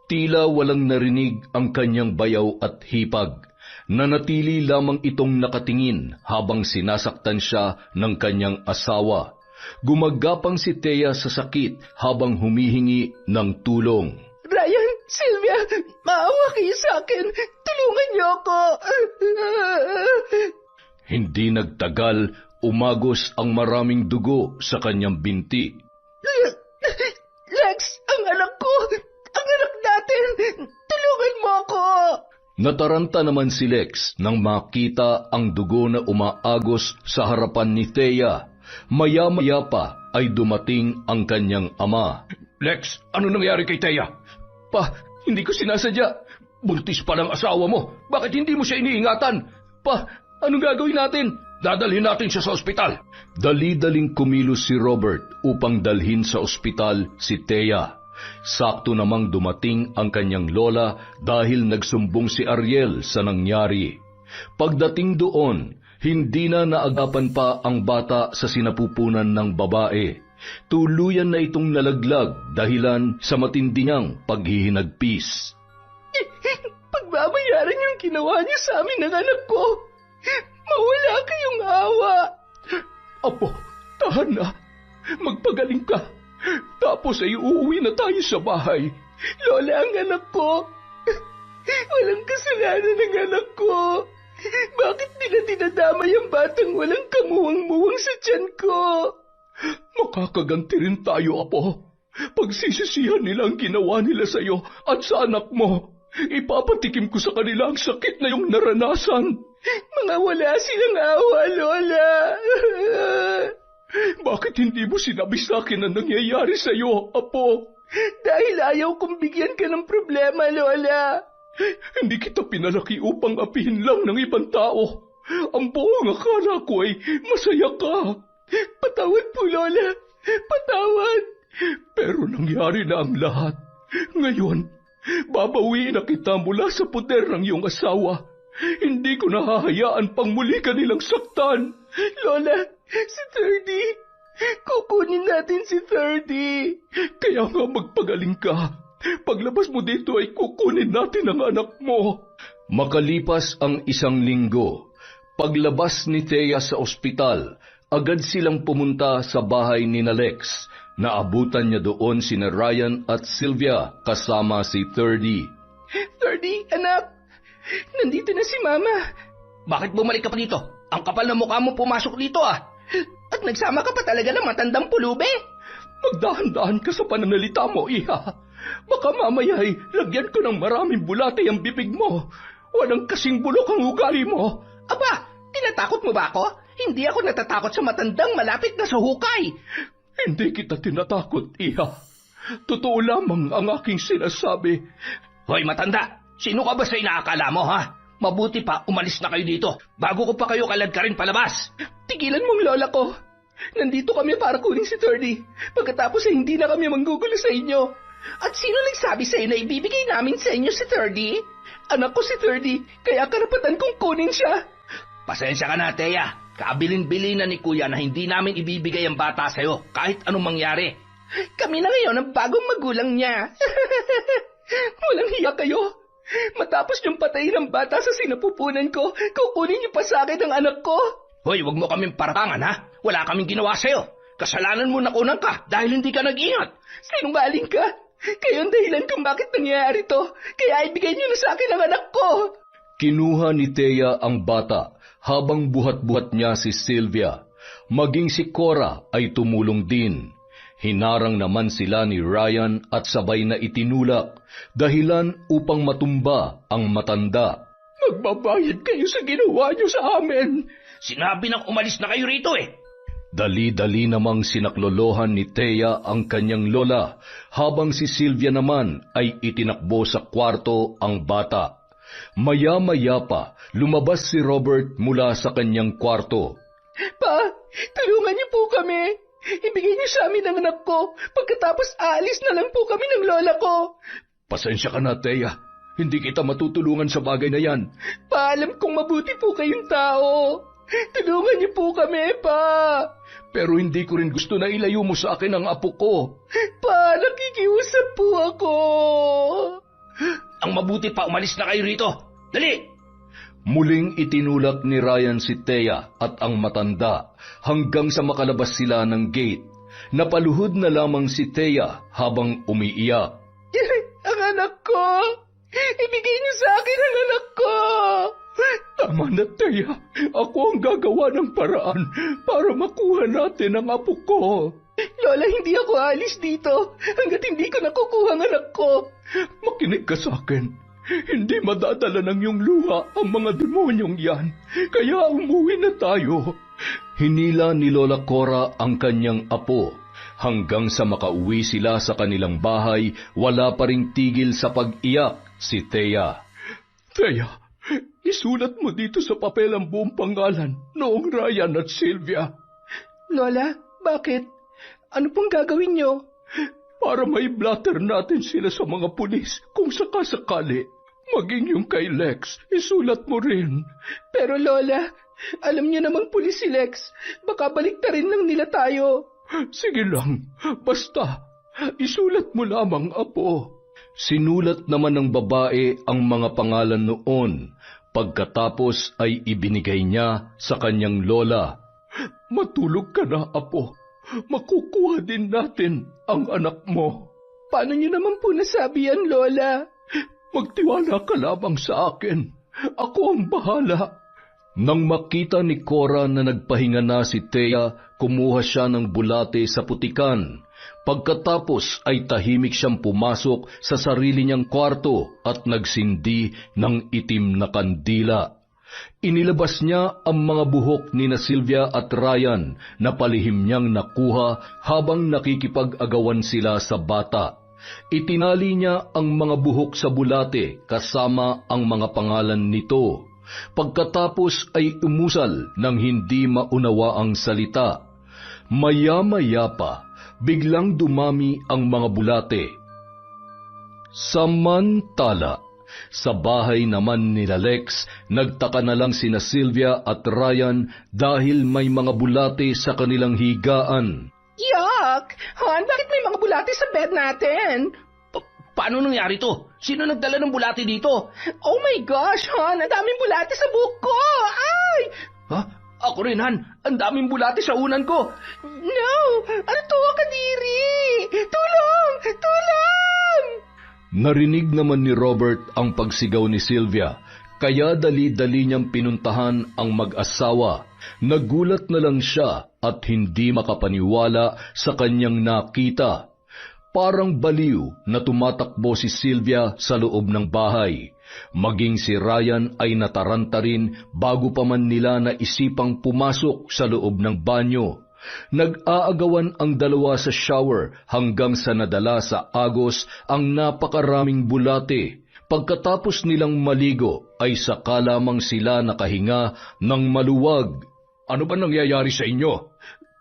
Speaker 4: Tila walang narinig ang kanyang bayaw at hipag. Nanatili lamang itong nakatingin habang sinasaktan siya ng kanyang asawa. Gumagapang si Thea sa sakit habang humihingi ng tulong.
Speaker 2: Ryan, Sylvia, maawa kayo sa akin. Tulungan niyo ako.
Speaker 4: Hindi nagtagal, umagos ang maraming dugo sa kanyang binti.
Speaker 2: Lex, ang anak ko! Ang anak natin! Tulungan mo ako!
Speaker 4: Nataranta naman si Lex nang makita ang dugo na umaagos sa harapan ni Thea. Maya-maya pa ay dumating ang kanyang ama.
Speaker 3: Lex, ano nangyari kay Thea?
Speaker 2: Pa, hindi ko sinasadya.
Speaker 3: Buntis pa ng asawa mo. Bakit hindi mo siya iniingatan?
Speaker 2: Pa, anong gagawin natin?
Speaker 3: Dadalhin natin siya sa ospital.
Speaker 4: Dali-daling kumilos si Robert upang dalhin sa ospital si Thea. Sakto namang dumating ang kanyang lola dahil nagsumbong si Ariel sa nangyari. Pagdating doon, hindi na naagapan pa ang bata sa sinapupunan ng babae. Tuluyan na itong nalaglag dahilan sa matindi niyang paghihinagpis.
Speaker 2: Pagbabayaran yung ginawa niyo sa amin ng anak ko. Mawala kayong awa.
Speaker 3: Apo, tahan na. Magpagaling ka. Tapos ay uuwi na tayo sa bahay.
Speaker 2: Lola, ang anak ko. Walang kasalanan ng anak ko. Bakit nila dinadama yung batang walang kamuwang-muwang sa tiyan ko?
Speaker 3: Makakaganti rin tayo, Apo. Pagsisisihan nila ang ginawa nila sa iyo at sa anak mo. Ipapatikim ko sa kanila ang sakit na yung naranasan.
Speaker 2: Mga wala silang awa, Lola.
Speaker 3: Bakit hindi mo sinabi sa akin ang nangyayari sa iyo, Apo?
Speaker 2: Dahil ayaw kong bigyan ka ng problema, Lola.
Speaker 3: Hindi kita pinalaki upang apihin lang ng ibang tao. Ang buong akala ko ay masaya ka.
Speaker 2: Patawad po, Lola. Patawad.
Speaker 3: Pero nangyari na ang lahat. Ngayon, babawiin na kita mula sa poder ng iyong asawa. Hindi ko nahahayaan pang muli ka nilang saktan.
Speaker 2: Lola, si Thirdy. Kukunin natin si Thirdy.
Speaker 3: Kaya nga magpagaling ka. Paglabas mo dito ay kukunin natin ang anak mo.
Speaker 4: Makalipas ang 1 linggo, paglabas ni Thea sa ospital, agad silang pumunta sa bahay ni Lex. Naabutan niya doon sina Ryan at Sylvia kasama si Thirdy.
Speaker 2: Thirdy, anak. Nandito na si Mama.
Speaker 1: Bakit bumalik ka pa dito? Ang kapal na mukha mo pumasok dito ah.
Speaker 2: At nagsama ka pa talaga ng matandang pulube?
Speaker 3: Magdahan-dahan ka sa pananalita mo, Iha. Baka mamaya ay lagyan ko ng maraming bulate ang bibig mo. Walang kasing bulok ang ugali mo.
Speaker 2: Aba, tinatakot mo ba ako? Hindi ako natatakot sa matandang malapit na sa hukay.
Speaker 3: Hindi kita tinatakot, Iha. Totoo lamang ang aking sinasabi.
Speaker 1: Hoy matanda, sino ka ba sa inaakala mo ha? Mabuti pa umalis na kayo dito bago ko pa kayo kaladkarin palabas.
Speaker 2: Tigilan mong lola ko. Nandito kami para kunin si Thirdy. Pagkatapos ay hindi na kami manggugulo sa inyo. At sino nagsabi sa iyo na ibibigay namin sa inyo si Thirdy? Anak ko si Thirdy, kaya karapatan kong kunin siya.
Speaker 1: Pasensya ka na, Thea. Kabilin-bilin na ni Kuya na hindi namin ibibigay ang bata sa'yo kahit anong mangyari.
Speaker 2: Kami na ngayon ang bagong magulang niya. Walang hiya kayo. Matapos niyong patayin ang bata sa sinapupunan ko, kukunin niyo pa sa akin ang anak ko.
Speaker 1: Hoy, wag mo kaming paratangan ha. Wala kaming ginawa sa'yo. Kasalanan mo nakunan ka dahil hindi ka nag-ingat.
Speaker 2: Sinungaling ka. Kayo ang dahilan kung bakit nangyayari to. Kaya ibigay niyo na sa akin ang anak ko.
Speaker 4: Kinuha ni Thea ang bata habang buhat-buhat niya si Sylvia. Maging si Cora ay tumulong din. Hinarang naman sila ni Ryan at sabay na itinulak, dahilan upang matumba ang matanda.
Speaker 3: Magbabayad kayo sa ginawa niyo sa amin.
Speaker 1: Sinabi nang umalis na kayo rito eh.
Speaker 4: Dali-dali namang sinaklolohan ni Thea ang kanyang lola, habang si Sylvia naman ay itinakbo sa kwarto ang bata. Maya-maya pa, lumabas si Robert mula sa kanyang kwarto.
Speaker 2: Pa, tulungan niyo po kami. Ibigay niyo sa amin ang anak ko. Pagkatapos aalis na lang po kami ng lola ko.
Speaker 3: Pasensya ka na, Thea. Hindi kita matutulungan sa bagay na yan.
Speaker 2: Paalam kong mabuti po kayong tao. Tulungan niyo po kami, Pa.
Speaker 3: Pero hindi ko rin gusto na ilayo mo sa akin ang apo ko.
Speaker 2: Pa, nakikiusap po ako.
Speaker 1: Ang mabuti pa umalis na kayo rito. Dali!
Speaker 4: Muling itinulak ni Ryan si Thea at ang matanda hanggang sa makalabas sila ng gate. Napaluhod na lamang si Thea habang umiiyak.
Speaker 2: Ang anak ko! Ibigay niyo sa akin ang anak ko!
Speaker 3: Tama na, Thea. Ako ang gagawa ng paraan para makuha natin ang apo ko.
Speaker 2: Lola, hindi ako alis dito hanggat hindi ko nakukuha ang anak ko.
Speaker 3: Makinig ka sa akin. Hindi madadala ng iyong luha ang mga demonyong yan, kaya umuwi na tayo.
Speaker 4: Hinila ni Lola Cora ang kanyang apo. Hanggang sa makauwi sila sa kanilang bahay, wala pa ring tigil sa pag-iyak si Thea.
Speaker 3: Thea, isulat mo dito sa papel ang buong pangalan noong Ryan at Sylvia.
Speaker 2: Lola, bakit? Ano pong gagawin niyo?
Speaker 3: Para may blatter natin sila sa mga pulis kung sakasakali. Maging yung kay Lex, isulat mo rin.
Speaker 2: Pero Lola, alam niyo namang pulis si Lex. Baka baliktarin lang nila tayo.
Speaker 3: Sige lang, basta isulat mo lamang, apo.
Speaker 4: Sinulat naman ng babae ang mga pangalan noon. Pagkatapos ay ibinigay niya sa kanyang lola.
Speaker 3: Matulog ka na, apo. Makukuha din natin ang anak mo.
Speaker 2: Paano niyo naman po nasabi yan, Lola?
Speaker 3: Magtiwala ka lamang sa akin. Ako ang bahala.
Speaker 4: Nang makita ni Cora na nagpahinga na si Thea, kumuha siya ng bulate sa putikan. Pagkatapos ay tahimik siyang pumasok sa sarili niyang kwarto at nagsindi ng itim na kandila. Inilabas niya ang mga buhok ni na Sylvia at Ryan na palihim niyang nakuha habang nakikipag-agawan sila sa bata. Itinali niya ang mga buhok sa bulate kasama ang mga pangalan nito. Pagkatapos ay umusal ng hindi maunawa ang salita. Maya-maya pa, biglang dumami ang mga bulate. Samantala, sa bahay naman ni Lex, nagtaka na lang sina Sylvia at Ryan dahil may mga bulate sa kanilang higaan.
Speaker 2: Yuck! Han, bakit may mga bulate sa bed natin?
Speaker 1: Paano nangyari to? Sino nagdala ng bulate dito?
Speaker 2: Oh my gosh, Han! Ang daming bulate sa buhok ko! Ay!
Speaker 1: Ha? Ako rin, Han. Ang daming bulate sa unan ko.
Speaker 2: No! Ano to, Kadiri? Tulong! Tulong!
Speaker 4: Narinig naman ni Robert ang pagsigaw ni Sylvia, kaya dali-dali niyang pinuntahan ang mag-asawa. Nagulat na lang siya at hindi makapaniwala sa kanyang nakita. Parang baliw na tumatakbo si Sylvia sa loob ng bahay. Maging si Ryan ay nataranta rin bago pa man nila naisipang pumasok sa loob ng banyo. Nag-aagawan ang dalawa sa shower hanggang sa nadala sa agos ang napakaraming bulate. Pagkatapos nilang maligo ay saka lamang sila nakahinga ng maluwag.
Speaker 3: Ano ba nangyayari sa inyo?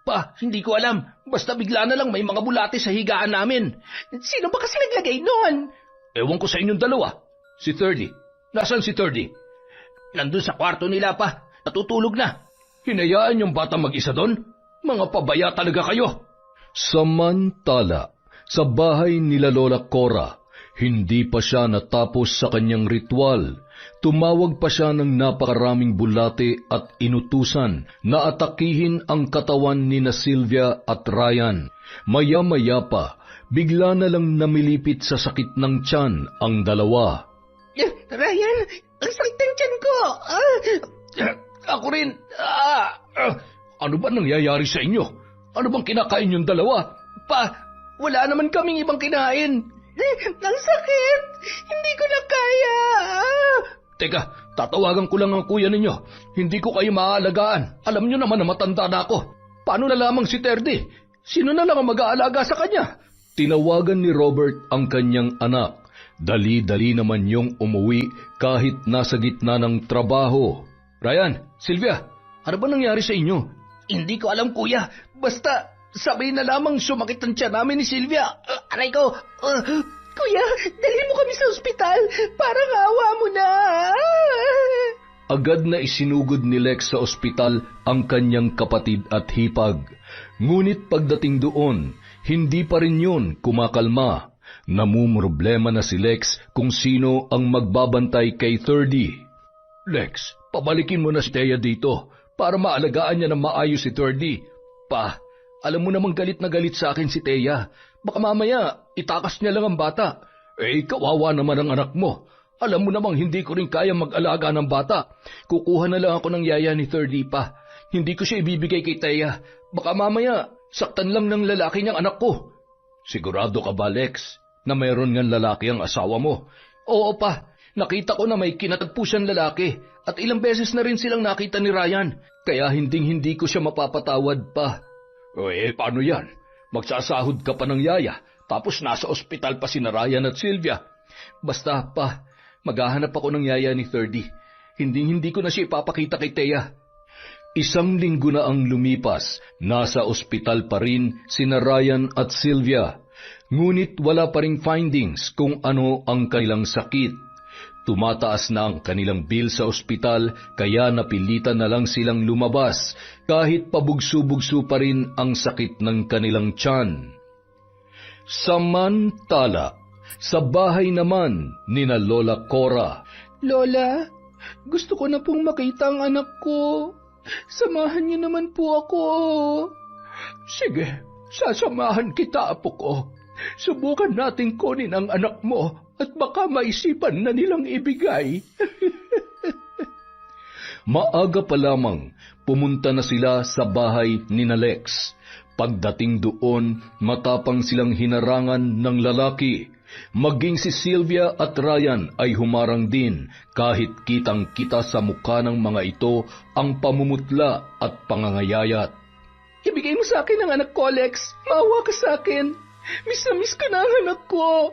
Speaker 1: Pa, hindi ko alam. Basta bigla na lang may mga bulate sa higaan namin.
Speaker 2: Sino ba kasi naglagay nun?
Speaker 1: Ewan ko sa inyong dalawa. Si Thirdy. Nasaan si Thirdy? Nandun sa kwarto nila pa. Natutulog na.
Speaker 3: Hinayaan yung bata mag-isa doon? Mga pabaya talaga kayo.
Speaker 4: Samantala, sa bahay nila Lola Cora, hindi pa siya natapos sa kanyang ritual. Tumawag pa siya ng napakaraming bulate at inutusan na atakihin ang katawan ni na Sylvia at Ryan. Maya-maya pa, bigla na lang namilipit sa sakit ng tiyan ang dalawa.
Speaker 2: Ryan, ang sakit ng tiyan ko!
Speaker 1: Ako rin.
Speaker 3: Ano ba nangyayari sa inyo? Ano bang kinakain yung dalawa?
Speaker 1: Pa, wala naman kaming ibang kinain.
Speaker 2: Ang sakit! Hindi ko na kaya!
Speaker 3: Teka, tatawagan ko lang ang kuya ninyo. Hindi ko kayo maaalagaan. Alam nyo naman na matanda na ako. Paano na lamang si Terdy? Sino na lang ang mag-aalaga sa kanya?
Speaker 4: Tinawagan ni Robert ang kanyang anak. Dali-dali naman yung umuwi kahit nasa gitna ng trabaho.
Speaker 3: Ryan, Sylvia, ano ba nangyari sa inyo?
Speaker 1: Hindi ko alam, kuya. Basta sabay na lamang sumakit ang tiyan namin ni Sylvia. Aray ko.
Speaker 2: Kuya, dalhin mo kami sa ospital. Parang awa mo na.
Speaker 4: Agad na isinugod ni Lex sa ospital ang kanyang kapatid at hipag. Ngunit pagdating doon, hindi pa rin yun kumakalma. Namumroblema na si Lex kung sino ang magbabantay kay Thirdy.
Speaker 3: Lex, pabalikin mo na si Thea dito para maalagaan niya ng maayos si Thirdy. Pa, alam mo namang galit na galit sa akin si Thea. Baka mamaya, itakas niya lang ang bata. Kawawa naman ang anak mo. Alam mo namang hindi ko rin kaya mag-alaga ng bata. Kukuha na lang ako ng yaya ni Thirdy pa. Hindi ko siya ibibigay kay Thea. Baka mamaya, saktan lang ng lalaki niyang anak ko. Sigurado ka ba, Lex, na mayroon ngang lalaki ang asawa mo? Oo pa, Nakita ko na may kinatagpo siyang lalaki at ilang beses na rin silang nakita ni Ryan, kaya hindi ko siya mapapatawad pa. Paano yan? Magsasahod ka pa ng yaya, tapos nasa ospital pa si Ryan at Sylvia. Basta pa, maghahanap ako ng yaya ni 30. Hindi ko na siya ipapakita kay Thea.
Speaker 4: 1 linggo na ang lumipas, nasa ospital pa rin sina Ryan at Sylvia. Ngunit wala pa ring findings kung ano ang kanilang sakit. Tumataas na ang kanilang bill sa ospital kaya napilitan na lang silang lumabas kahit pabugso-bugso pa rin ang sakit ng kanilang tiyan. Samantala, sa bahay naman ni na Lola Cora.
Speaker 2: Lola, gusto ko na pong makita ang anak ko. Samahan niyo naman po ako.
Speaker 3: Sige, sasamahan kita, apo ko. Subukan nating kunin ang anak mo at baka maisipan na nilang ibigay.
Speaker 4: Maaga pa lamang, pumunta na sila sa bahay ni na Lex. Pagdating doon, matapang silang hinarangan ng lalaki. Maging si Sylvia at Ryan ay humarang din kahit kitang-kita sa mukha ng mga ito ang pamumutla at pangangayayat.
Speaker 2: Ibigay mo sa akin ang anak ko, Lex. Maawa ka sa akin. Miss na miss ka na ang anak ko.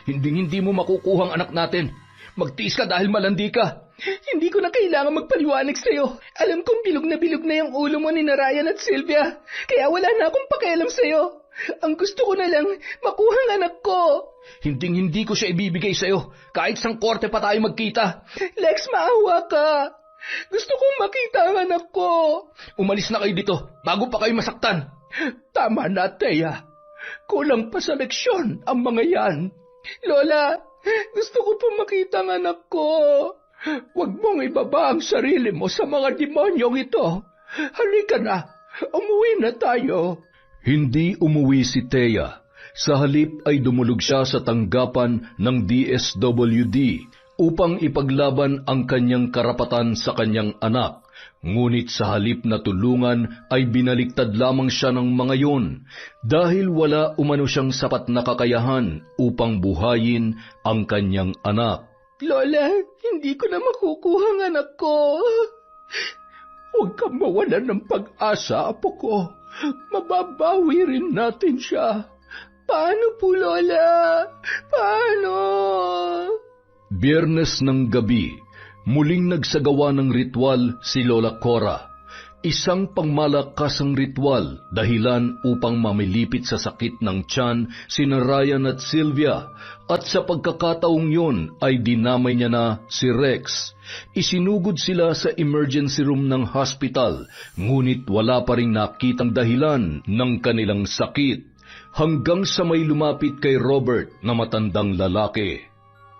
Speaker 3: Hindi mo makukuhang anak natin. Magtiis ka dahil malandi ka.
Speaker 2: Hindi ko na kailangan magpaliwanag sa'yo. Alam kong bilog na yung ulo mo ni Ryan at Sylvia. Kaya wala na akong pakialam sa'yo. Ang gusto ko na lang, makuha ang anak ko.
Speaker 3: Hindi ko siya ibibigay sa'yo. Kahit sang korte pa tayo magkita.
Speaker 2: Lex, maawa ka. Gusto kong makita ang anak ko.
Speaker 3: Umalis na kayo dito, bago pa kayo masaktan.
Speaker 2: Tama na, Thea. Kulang pa sa leksyon ang mga yan. Lola, gusto ko po makita ang anak ko. Huwag mong ibaba ang sarili mo sa mga demonyong ito. Halika na, umuwi na tayo.
Speaker 4: Hindi umuwi si Thea. Sa halip ay dumulog siya sa tanggapan ng DSWD upang ipaglaban ang kanyang karapatan sa kanyang anak. Ngunit sa halip na tulungan ay binaliktad lamang siya ng mga yun dahil wala umano siyang sapat na kakayahan upang buhayin ang kanyang anak.
Speaker 2: Lola, hindi ko na makukuha ang anak ko.
Speaker 3: Huwag kang mawalan ng pag-asa, apo ko. Mababawi rin natin siya.
Speaker 2: Paano po, Lola? Paano?
Speaker 4: Biyernes ng gabi, muling nagsagawa ng ritual si Lola Cora. Isang pangmalakasang ritual dahilan upang mamilipit sa sakit ng tiyan sina Ryan at Sylvia at sa pagkakataong yun ay dinamay niya na si Rex. Isinugod sila sa emergency room ng hospital ngunit wala pa rin nakitang dahilan ng kanilang sakit hanggang sa may lumapit kay Robert na matandang lalaki.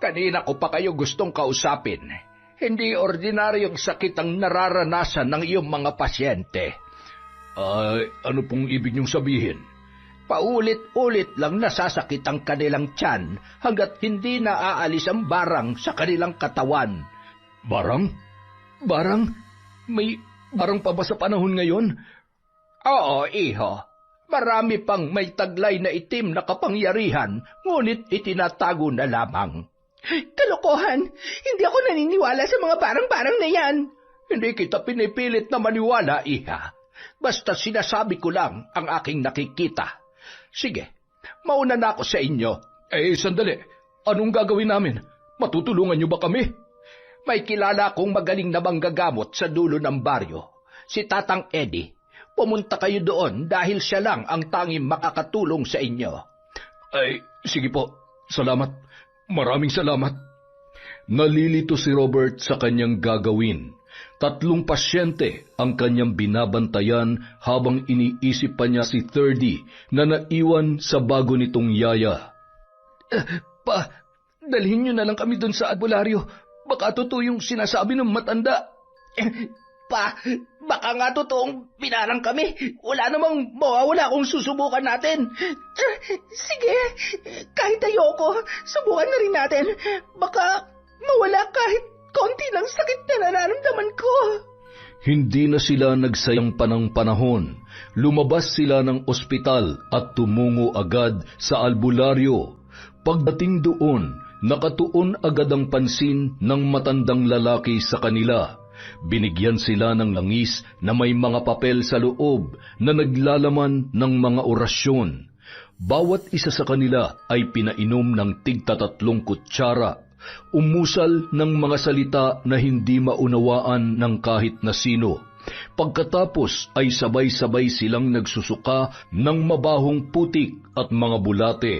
Speaker 1: Kanina ko pa kayo gustong kausapin. Hindi ordinaryong sakit ang nararanasan ng iyong mga pasyente.
Speaker 3: Ano pong ibig niyong sabihin?
Speaker 1: Paulit-ulit lang nasasakit ang kanilang tiyan hanggat hindi naaalis ang barang sa kanilang katawan.
Speaker 3: Barang? Barang? May barang pa ba sa panahon ngayon?
Speaker 1: Oo, iho. Marami pang may taglay na itim na kapangyarihan, ngunit itinatago na lamang.
Speaker 2: Kalokohan! Hindi ako naniniwala sa mga barang-barang na yan.
Speaker 1: Hindi kita pinipilit na maniwala, iha. Basta sinasabi ko lang ang aking nakikita. Sige, mauna na ako sa inyo.
Speaker 3: Sandali. Anong gagawin namin? Matutulungan niyo ba kami?
Speaker 1: May kilala akong magaling na manggagamot sa dulo ng baryo. Si Tatang Eddie. Pumunta kayo doon dahil siya lang ang tanging makakatulong sa inyo.
Speaker 3: Sige po. Salamat. Maraming salamat.
Speaker 4: Nalilito si Robert sa kanyang gagawin. 3 pasyente ang kanyang binabantayan habang iniisip pa niya si 30 na naiwan sa bago nitong yaya.
Speaker 3: Dalhin niyo na lang kami doon sa albularyo. Baka totoo yung sinasabi ng matanda.
Speaker 2: Baka nga totoong pinarang kami. Wala namang mawawala kung susubukan natin. Sige, kahit ayoko, subukan na rin natin. Baka mawala kahit konti lang sakit na nararamdaman ko.
Speaker 4: Hindi na sila nagsayang panahon. Lumabas sila ng ospital at tumungo agad sa albularyo. Pagdating doon, Nakatuon agad ang pansin ng matandang lalaki sa kanila. Binigyan sila ng langis na may mga papel sa loob na naglalaman ng mga orasyon. Bawat isa sa kanila ay pinainom ng tig-3 kutsara. Umusal ng mga salita na hindi maunawaan ng kahit na sino. Pagkatapos ay sabay-sabay silang nagsusuka ng mabahong putik at mga bulate.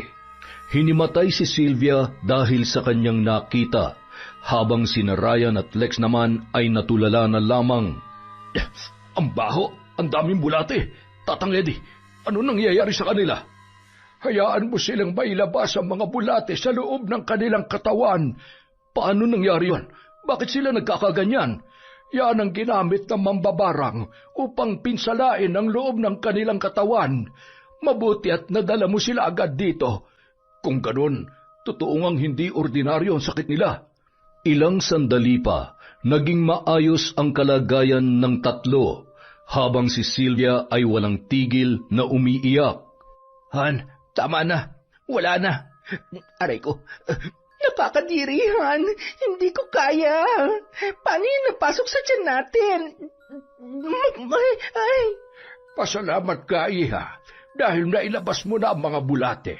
Speaker 4: Hinimatay si Sylvia dahil sa kanyang nakita, habang sina Ryan at Lex naman ay natulala na lamang.
Speaker 3: Ang baho, ang daming bulate. Tatang Eddie, ano nangyayari sa kanila? Hayaan mo silang mailabas ang mga bulate sa loob ng kanilang katawan. Paano nangyari yon? Bakit sila nagkakaganyan? Yan ang ginamit ng mambabarang upang pinsalain ang loob ng kanilang katawan. Mabuti at nadala mo sila agad dito. Kung ganun, totoo ngang hindi ordinaryo ang sakit nila.
Speaker 4: Ilang sandali pa, naging maayos ang kalagayan ng tatlo, habang si Sylvia ay walang tigil na umiiyak.
Speaker 1: Han, tama na. Wala na. Aray ko.
Speaker 2: Nakakadiri, Han. Hindi ko kaya. Paano yung napasok sa tiyan natin? Ay.
Speaker 3: Pasalamat ka, Iha, dahil nailabas mo na ang mga bulate.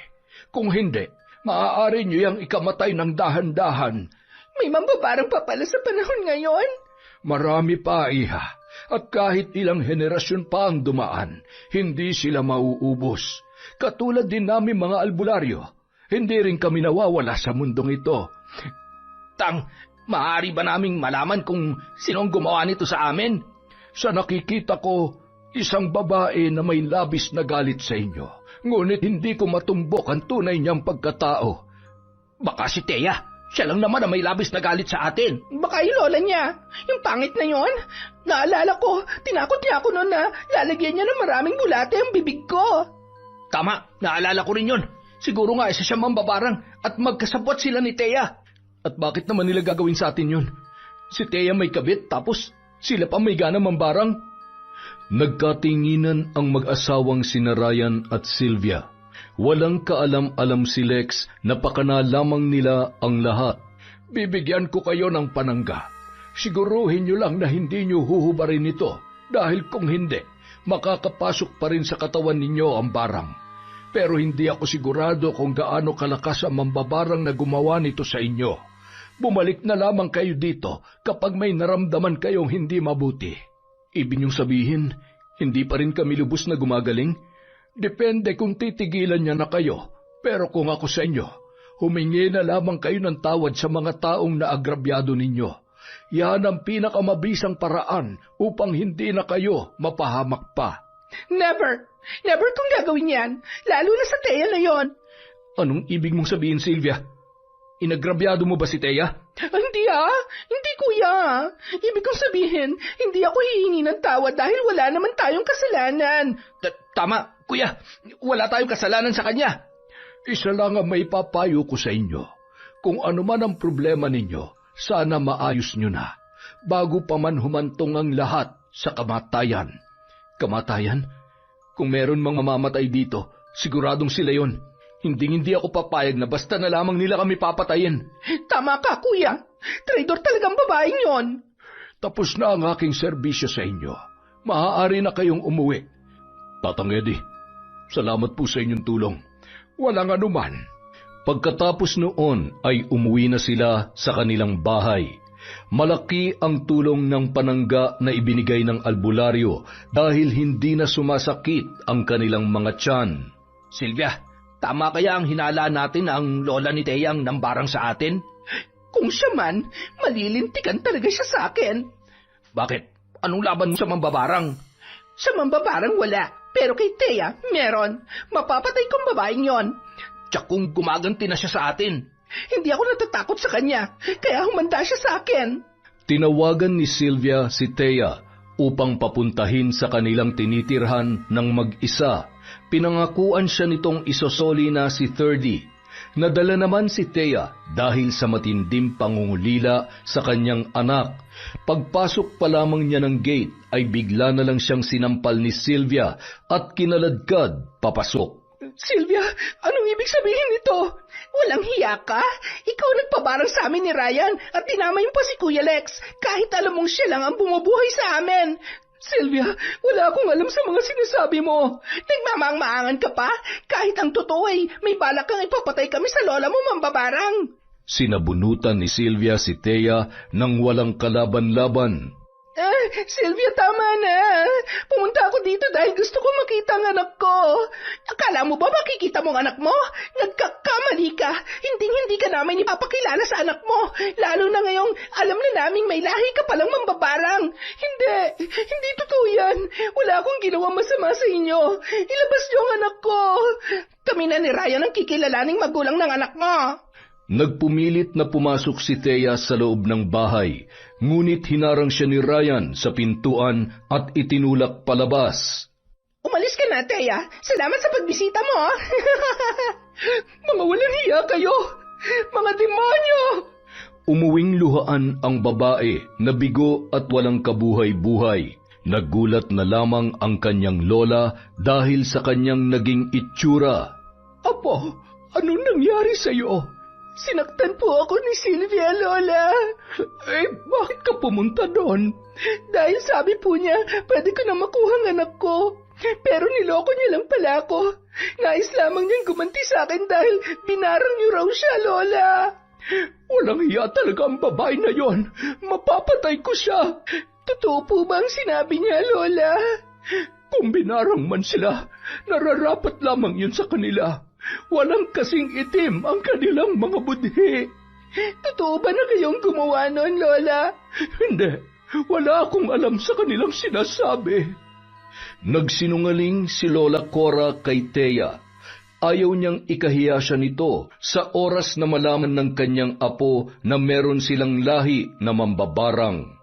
Speaker 3: Kung hindi, maaari niyo yang ikamatay ng dahan-dahan.
Speaker 2: May mambabarang pa pala sa panahon ngayon.
Speaker 3: Marami pa, Iha, at kahit ilang henerasyon pa ang dumaan, hindi sila mauubos. Katulad din namin mga albularyo, hindi rin kami nawawala sa mundong ito.
Speaker 1: Tang, maaari ba naming malaman kung sinong gumawa nito sa amin?
Speaker 3: Sa nakikita ko, isang babae na may labis na galit sa inyo, ngunit hindi ko matumbok ang tunay niyang pagkatao.
Speaker 1: Baka si Thea. Siya lang naman ang may labis na galit sa atin.
Speaker 2: Baka yung lola niya, yung pangit na yon. Naalala ko, tinakot niya ako noon na lalagyan niya ng maraming bulate ang bibig ko.
Speaker 1: Tama, naalala ko rin yun. Siguro nga isa siyang mambabarang at magkasabwat sila ni Thea.
Speaker 3: At bakit naman nila gagawin sa atin yun? Si Thea may kabit, tapos sila pa may gana mambarang.
Speaker 4: Nagkatinginan ang mag-asawang sina Ryan at Sylvia. Walang kaalam-alam si Lex na pakana lamang nila ang lahat.
Speaker 3: Bibigyan ko kayo ng panangga. Siguruhin niyo lang na hindi niyo huhubarin ito, dahil kung hindi, makakapasok pa rin sa katawan ninyo ang barang. Pero hindi ako sigurado kung gaano kalakas ang mambabarang na gumawa nito sa inyo. Bumalik na lamang kayo dito kapag may naramdaman kayong hindi mabuti.
Speaker 4: Ibig niyong sabihin, hindi pa rin kami lubos na gumagaling?
Speaker 3: Depende kung titigilan niya na kayo. Pero kung ako sa inyo, humingi na lamang kayo ng tawad sa mga taong naagrabyado ninyo. Yan ang pinakamabisang paraan upang hindi na kayo mapahamak pa.
Speaker 2: Never! Never kong gagawin yan, lalo na sa Thea na yon.
Speaker 3: Anong ibig mong sabihin, Sylvia? Inagrabyado mo ba si Thea?
Speaker 2: Hindi hindi kuya. Ibig kong sabihin, hindi ako hihingi ng tawad dahil wala naman tayong kasalanan.
Speaker 1: Tama, kuya. Wala tayong kasalanan sa kanya.
Speaker 3: Isa lang ang may papayo ko sa inyo. Kung ano man ang problema ninyo, sana maayos nyo na, bago pa man humantong ang lahat sa kamatayan.
Speaker 4: Kamatayan? Kung meron mga mamatay dito, siguradong sila yon. Hindi ako papayag na basta na lamang nila kami papatayin.
Speaker 2: Tama ka, kuya. Traidor talagang babaeng yon.
Speaker 3: Tapos na ang aking serbisyo sa inyo. Maaari na kayong umuwi.
Speaker 4: Tatang Eddie, salamat po sa inyong tulong.
Speaker 3: Walang anuman.
Speaker 4: Pagkatapos noon ay umuwi na sila sa kanilang bahay. Malaki ang tulong ng panangga na ibinigay ng albularyo dahil hindi na sumasakit ang kanilang mga tiyan.
Speaker 1: Sylvia, tama kaya ang hinala natin na ang lola ni Thea ang nambarang sa atin?
Speaker 2: Kung siya man, malilintikan talaga siya sa akin.
Speaker 1: Bakit? Anong laban mo sa mambabarang?
Speaker 2: Sa mambabarang wala, pero kay Thea, meron. Mapapatay kong babaeng yon.
Speaker 1: Tsak kung gumaganti na siya sa atin.
Speaker 2: Hindi ako natatakot sa kanya, kaya humanda siya sa akin.
Speaker 4: Tinawagan ni Sylvia si Thea upang papuntahin sa kanilang tinitirhan ng mag-isa. Pinangakuan siya nitong isosoli na si 30. Nadala naman si Thea dahil sa matinding pangungulila sa kanyang anak. Pagpasok pa lamang niya ng gate ay bigla na lang siyang sinampal ni Sylvia at kinaladkad papasok.
Speaker 2: Sylvia, anong ibig sabihin nito? Walang hiya ka? Ikaw nagpabarang sa amin ni Ryan at dinamay mo pa si Kuya Lex kahit alam mong siya lang ang bumubuhay sa amin. Sylvia, wala akong alam sa mga sinasabi mo. Nagmamang-maangan ka pa? Kahit ang totoo ay may balak kang ipapatay kami sa lola mo, mambabarang.
Speaker 4: Sinabunutan ni Sylvia si Thea nang walang kalaban-laban.
Speaker 2: Sylvia, tama na. Pumunta ako dito dahil gusto ko makita ang anak ko. Akala mo ba makikita mo ang anak mo? Nagkakamali ka. Hindi ka namin ipapakilala sa anak mo. Lalo na ngayong alam na naming may lahi ka palang mambabarang. Hindi totoo yan. Wala akong ginawang masama sa inyo. Ilabas niyo ang anak ko. Kami na ni Ryan ang kikilalaning magulang ng anak mo.
Speaker 4: Nagpumilit na pumasok si Thea sa loob ng bahay, ngunit hinarang siya ni Ryan sa pintuan at itinulak palabas.
Speaker 2: Umalis ka na, Thea. Salamat sa pagbisita mo. Mga walang hiya kayo. Mga demonyo.
Speaker 4: Umuwing luhaan ang babae na bigo at walang kabuhay-buhay. Nagulat na lamang ang kanyang lola dahil sa kanyang naging itsura.
Speaker 2: Apo, anong nangyari sa'yo? Sinaktan po ako ni Sylvia, Lola. Bakit ka pumunta doon? Dahil sabi po niya, pwede ko na makuha ang anak ko. Pero niloko niya lang pala ako. Nais lamang niyang gumanti sa akin dahil binarang niyo raw siya, Lola. Walang hiya talaga ang babae na yon. Mapapatay ko siya. Totoo po ba ang sinabi niya, Lola? Kung binarang man sila, nararapat lamang yun sa kanila. Walang kasing itim ang kanilang mga budhi. Totoo ba na kayong gumawa nun, Lola? Hindi. Wala akong alam sa kanilang sinasabi.
Speaker 4: Nagsinungaling si Lola Cora kay Thea. Ayaw niyang ikahiya siya nito sa oras na malaman ng kanyang apo na meron silang lahi na mambabarang.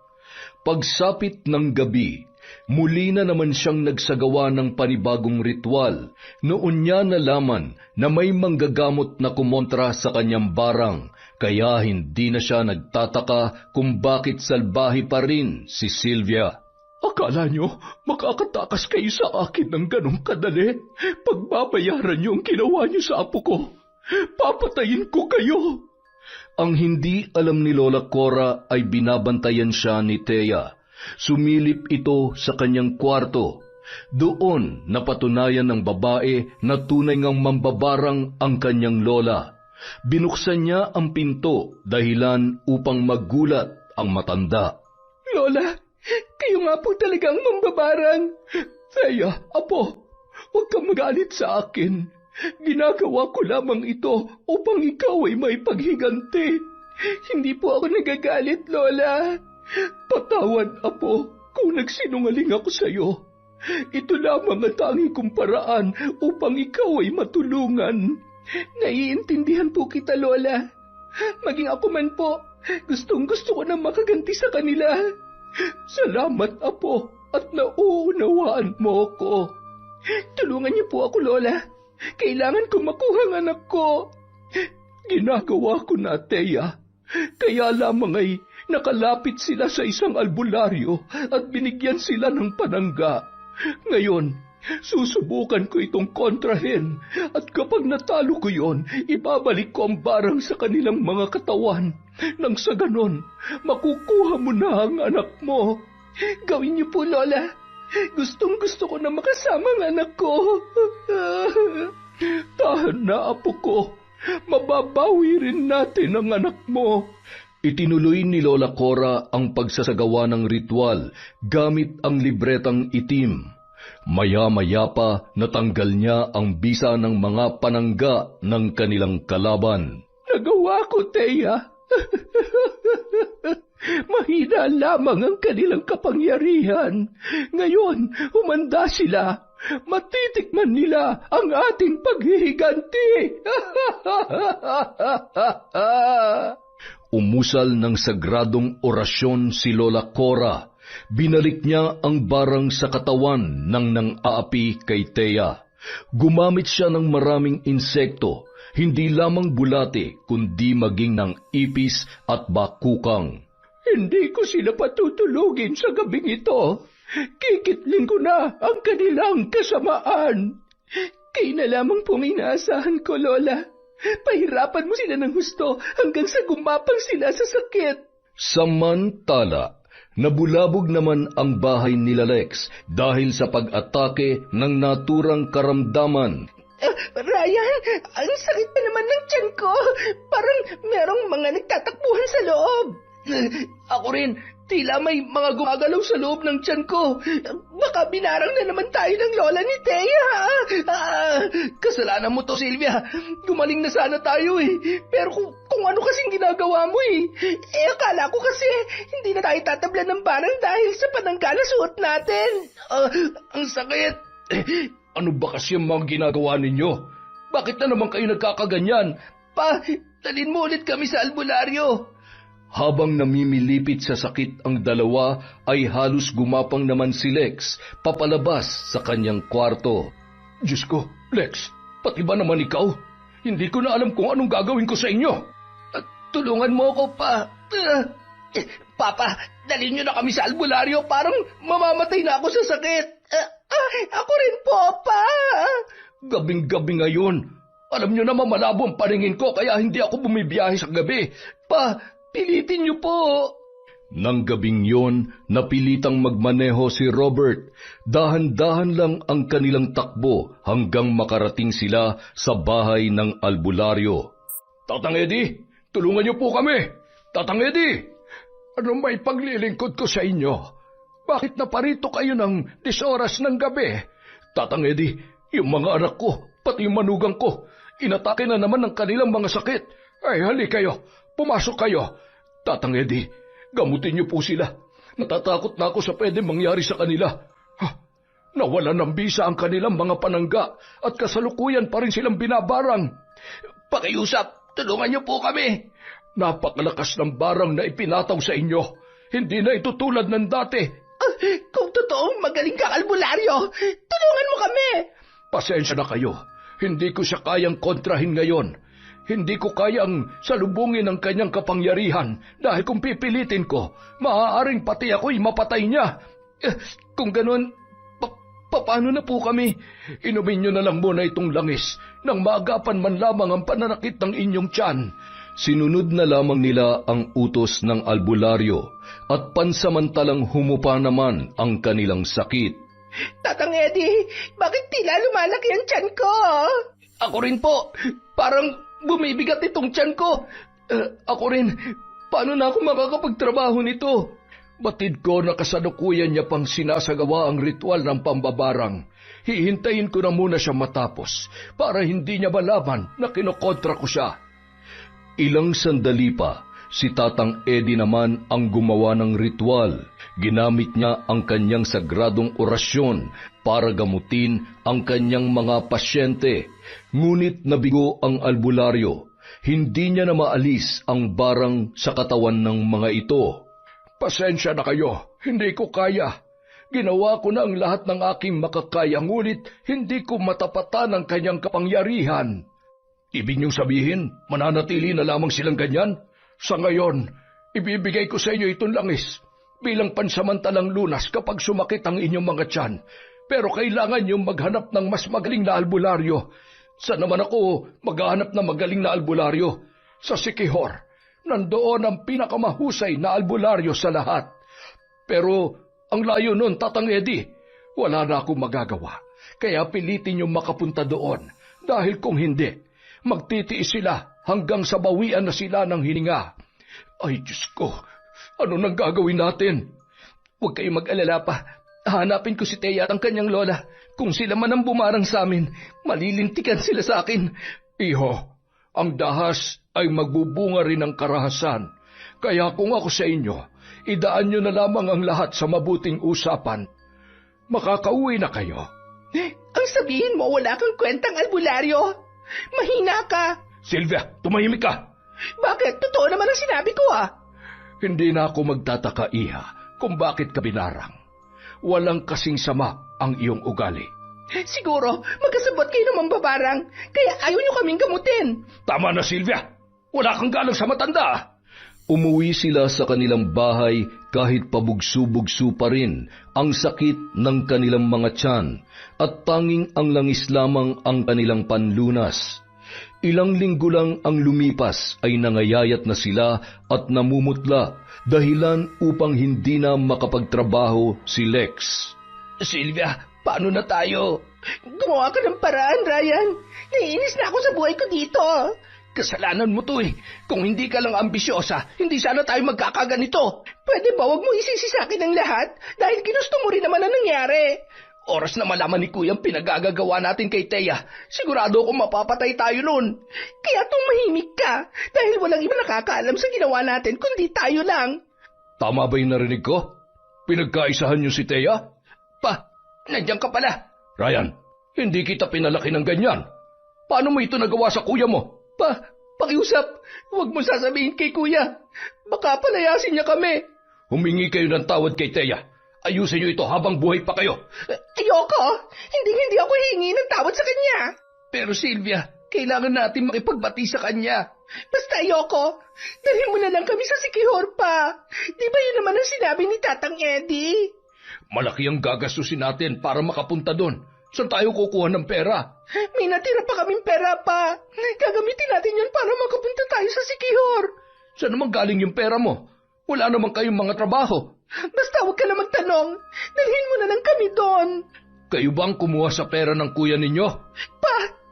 Speaker 4: Pagsapit ng gabi, muli na naman siyang nagsagawa ng panibagong ritual. Noon niya nalaman na may manggagamot na kumontra sa kanyang barang, kaya hindi na siya nagtataka kung bakit salbahe pa rin si Sylvia.
Speaker 2: Akala nyo makakatakas kayo sa akin ng ganong kadali? Pagbabayaran nyo ang ginawa nyo sa apo ko. Papatayin ko kayo.
Speaker 4: Ang hindi alam ni Lola Cora ay binabantayan siya ni Thea. Sumilip ito sa kanyang kwarto. Doon napatunayan ng babae na tunay ngang mambabarang ang kanyang lola. Binuksan niya ang pinto dahilan upang magulat ang matanda.
Speaker 2: Lola, kayo nga po talagang mambabarang. Thea, apo, huwag kang magalit sa akin. Ginagawa ko lamang ito upang ikaw ay may paghiganti. Hindi po ako nagagalit, Lola. Patawad, apo, kung nagsinungaling ako sa iyo. Ito lamang ang tanging kong paraan upang ikaw ay matulungan. Naiintindihan po kita, Lola. Maging ako man po, gustong-gusto ko na makaganti sa kanila. Salamat, apo, at nauunawaan mo ko. Tulungan niyo po ako, Lola. Kailangan kong makuha ang anak ko. Ginagawa ko na, Thea. Kaya lamang ay nakalapit sila sa isang albularyo at binigyan sila ng panangga. Ngayon, susubukan ko itong kontrahin at kapag natalo ko yon, ibabalik ko ang barang sa kanilang mga katawan. Nang sa ganon, makukuha mo na ang anak mo. Gawin niyo po, Lola. Gustong-gusto ko na makasama ang anak ko. Tahan na, apo ko. Mababawi rin natin ang anak mo.
Speaker 4: Itinuloy ni Lola Cora ang pagsasagawa ng ritual gamit ang libretang itim. Maya-maya pa natanggal niya ang bisa ng mga panangga ng kanilang kalaban.
Speaker 2: Nagawa ko, Thea. Mahina lamang ang kanilang kapangyarihan. Ngayon, humanda sila. Matitikman nila ang ating paghihiganti.
Speaker 4: Umusal ng sagradong orasyon si Lola Cora. Binalik niya ang barang sa katawan ng nang-aapi kay Thea. Gumamit siya ng maraming insekto, hindi lamang bulate kundi maging ng ipis at bakukang.
Speaker 2: Hindi ko sila patutulugin sa gabing ito. Kikitling ko na ang kanilang kasamaan. Kayo na lamang po may inaasahan ko, Lola. Pahirapan mo sila ng husto hanggang sa gumapang sila sa sakit.
Speaker 4: Samantala, nabulabog naman ang bahay nila Lex dahil sa pag-atake ng naturang karamdaman.
Speaker 2: Ryan, ang sakit pa naman ng tiyan ko. Parang merong mga nagtatakbuhan sa loob. Ako rin, tila may mga gumagalaw sa loob ng tiyan ko. Baka binarang na naman tayo ng lola ni Thea. Kasalanan mo to, Sylvia. Gumaling na sana tayo eh. Pero kung ano kasing ginagawa mo eh. Akala ko kasi hindi na tayo tatablan ng barang dahil sa panangga na suot natin.
Speaker 3: Ang sakit! Ano ba kasi ang mga ginagawa ninyo? Bakit na naman kayo nagkakaganyan?
Speaker 2: Dalhin mo ulit kami sa albularyo.
Speaker 4: Habang namimilipit sa sakit ang dalawa, ay halos gumapang naman si Lex papalabas sa kanyang kwarto.
Speaker 3: Diyos ko, Lex, pati ba naman ikaw? Hindi ko na alam kung anong gagawin ko sa inyo.
Speaker 2: Tulungan mo ako, Pa. Papa, dalhin niyo na kami sa albularyo. Parang mamamatay na ako sa sakit. Ako rin po, Pa.
Speaker 3: Gabing-gabi ngayon. Alam niyo naman malabo ang paningin ko kaya hindi ako bumibiyahe sa gabi.
Speaker 2: Pa, pilitin niyo po.
Speaker 4: Nang gabing yon, napilitang magmaneho si Robert. Dahan-dahan lang ang kanilang takbo hanggang makarating sila sa bahay ng albularyo.
Speaker 3: Tatang Eddie, tulungan niyo po kami. Tatang Eddie, ano may paglilingkod ko sa inyo? Bakit naparito kayo ng 10 oras ng gabi? Tatang Eddie, yung mga anak ko, pati yung manugang ko, inatake na naman ng kanilang mga sakit. Ay, hali kayo, pumasok kayo. Tatang Eddie, gamutin niyo po sila. Natatakot na ako sa pwede mangyari sa kanila. Nawalan ng bisa ang kanilang mga panangga at kasalukuyan pa rin silang binabarang.
Speaker 2: Pakiusap, tulungan niyo po kami.
Speaker 3: Napakalakas ng barang na ipinataw sa inyo. Hindi na ito tulad ng dati.
Speaker 2: Kung totoong magaling ka, albularyo, tulungan mo kami.
Speaker 3: Pasensya na kayo. Hindi ko siya kayang kontrahin ngayon. Hindi ko kayang salubungin ang kanyang kapangyarihan dahil kung pipilitin ko, maaaring pati ako'y mapatay niya. Kung ganun, paano na po kami? Inumin niyo na lang muna itong langis nang maagapan man lamang ang pananakit ng inyong tiyan.
Speaker 4: Sinunod na lamang nila ang utos ng albularyo at pansamantalang humupa naman ang kanilang sakit.
Speaker 2: Tatang Eddie, bakit tila lumalaki ang tiyan ko? Ako rin po. Parang bumibigat itong tiyan ko. Ako rin. Paano na ako makakapagtrabaho nito?
Speaker 3: Batid ko na kasalukuyan niya pang sinasagawa ang ritual ng pambabarang. Hihintayin ko na muna siya matapos para hindi niya malaman na kinokontra ko siya.
Speaker 4: Ilang sandali pa, si Tatang Eddie naman ang gumawa ng ritual. Ginamit niya ang kanyang sagradong orasyon para gamutin ang kanyang mga pasyente. Ngunit nabigo ang albularyo. Hindi niya na maalis ang barang sa katawan ng mga ito.
Speaker 3: Pasensya na kayo, hindi ko kaya. Ginawa ko na ang lahat ng aking makakaya, ngunit hindi ko matapatan ang kanyang kapangyarihan. Ibig niyong sabihin, mananatili na lamang silang ganyan? Sa ngayon, ibibigay ko sa inyo itong langis bilang pansamantalang lunas kapag sumakit ang inyong mga tiyan. Pero kailangan niyong maghanap ng mas magaling na albularyo. Saan naman ako maghahanap ng magaling na albularyo? Sa Siquijor, nandoon ang pinakamahusay na albularyo sa lahat. Pero ang layo nun, Tatang Eddie, wala na akong magagawa. Kaya pilitin niyong makapunta doon. Dahil kung hindi, magtitiis sila hanggang sa bawian na sila ng hininga. Ay, Diyos ko, ano nang gagawin natin?
Speaker 2: Huwag kayong mag-alala pa. Hanapin ko si Thea at ang kanyang lola. Kung sila man ang bumarang sa amin, malilintikan sila sa akin.
Speaker 3: Iho, ang dahas ay magbubunga rin ng karahasan. Kaya kung ako sa inyo, idaan nyo na lamang ang lahat sa mabuting usapan. Makakauwi na kayo.
Speaker 2: Ang sabihin mo, wala kang kwentang albularyo. Mahina ka.
Speaker 3: Sylvia, tumahimik ka.
Speaker 2: Bakit? Totoo naman ang sinabi ko
Speaker 3: Hindi na ako magtataka, Iha, kung bakit ka binarang. Walang kasing sama ang iyong ugali.
Speaker 2: Siguro, magkasabot kayo ng mambabarang, kaya ayaw niyo kaming gamutin.
Speaker 3: Tama na, Sylvia. Wala kang galang sa matanda.
Speaker 4: Umuwi sila sa kanilang bahay kahit pabugso-bugso pa rin ang sakit ng kanilang mga tiyan at tanging ang langis lamang ang kanilang panlunas. Ilang linggo lang ang lumipas ay nangayayat na sila at namumutla dahilan upang hindi na makapagtrabaho si Lex.
Speaker 1: Sylvia, paano na tayo?
Speaker 2: Gumawa ka ng paraan, Ryan. Naiinis na ako sa buhay ko dito.
Speaker 1: Kasalanan mo to eh. Kung hindi ka lang ambisyosa, hindi sana tayo magkakaganito.
Speaker 2: Pwede ba wag mo isisi sa akin ang lahat? Dahil ginusto mo rin naman ang nangyari.
Speaker 1: Oras na malaman ni Kuya ang pinagagagawa natin kay Thea. Sigurado akong mapapatay tayo nun.
Speaker 2: Kaya tumahimik ka. Dahil walang iba nakakaalam sa ginawa natin kundi tayo lang.
Speaker 3: Tama ba yung narinig ko? Pinagkaisahan niyo si Thea?
Speaker 1: Pa, nandiyan ka pala.
Speaker 3: Ryan, hindi kita pinalaki ng ganyan. Paano mo ito nagawa sa kuya mo?
Speaker 2: Pakiusap. Huwag mo sasabihin kay Kuya. Baka palayasin niya kami.
Speaker 3: Humingi kayo ng tawad kay Thea. Ayusin niyo ito habang buhay pa kayo.
Speaker 2: Ayoko. Hindi ako hingi ng tawad sa kanya.
Speaker 1: Pero Sylvia, kailangan natin makipagbati sa kanya.
Speaker 2: Basta ayoko. Dalhin mo na lang kami sa Sikihor pa. Di ba yun naman ang sinabi ni Tatang Eddie?
Speaker 3: Malaki ang gagastusin natin para makapunta doon. Saan tayo kukuha ng pera?
Speaker 2: May natira pa kaming pera pa. Gagamitin natin yun para makapunta tayo sa Sikihor.
Speaker 3: Saan naman galing yung pera mo? Wala naman kayong mga trabaho.
Speaker 2: Basta huwag ka na magtanong. Dalhin mo na lang kami doon.
Speaker 3: Kayo bang kumuha sa pera ng kuya ninyo?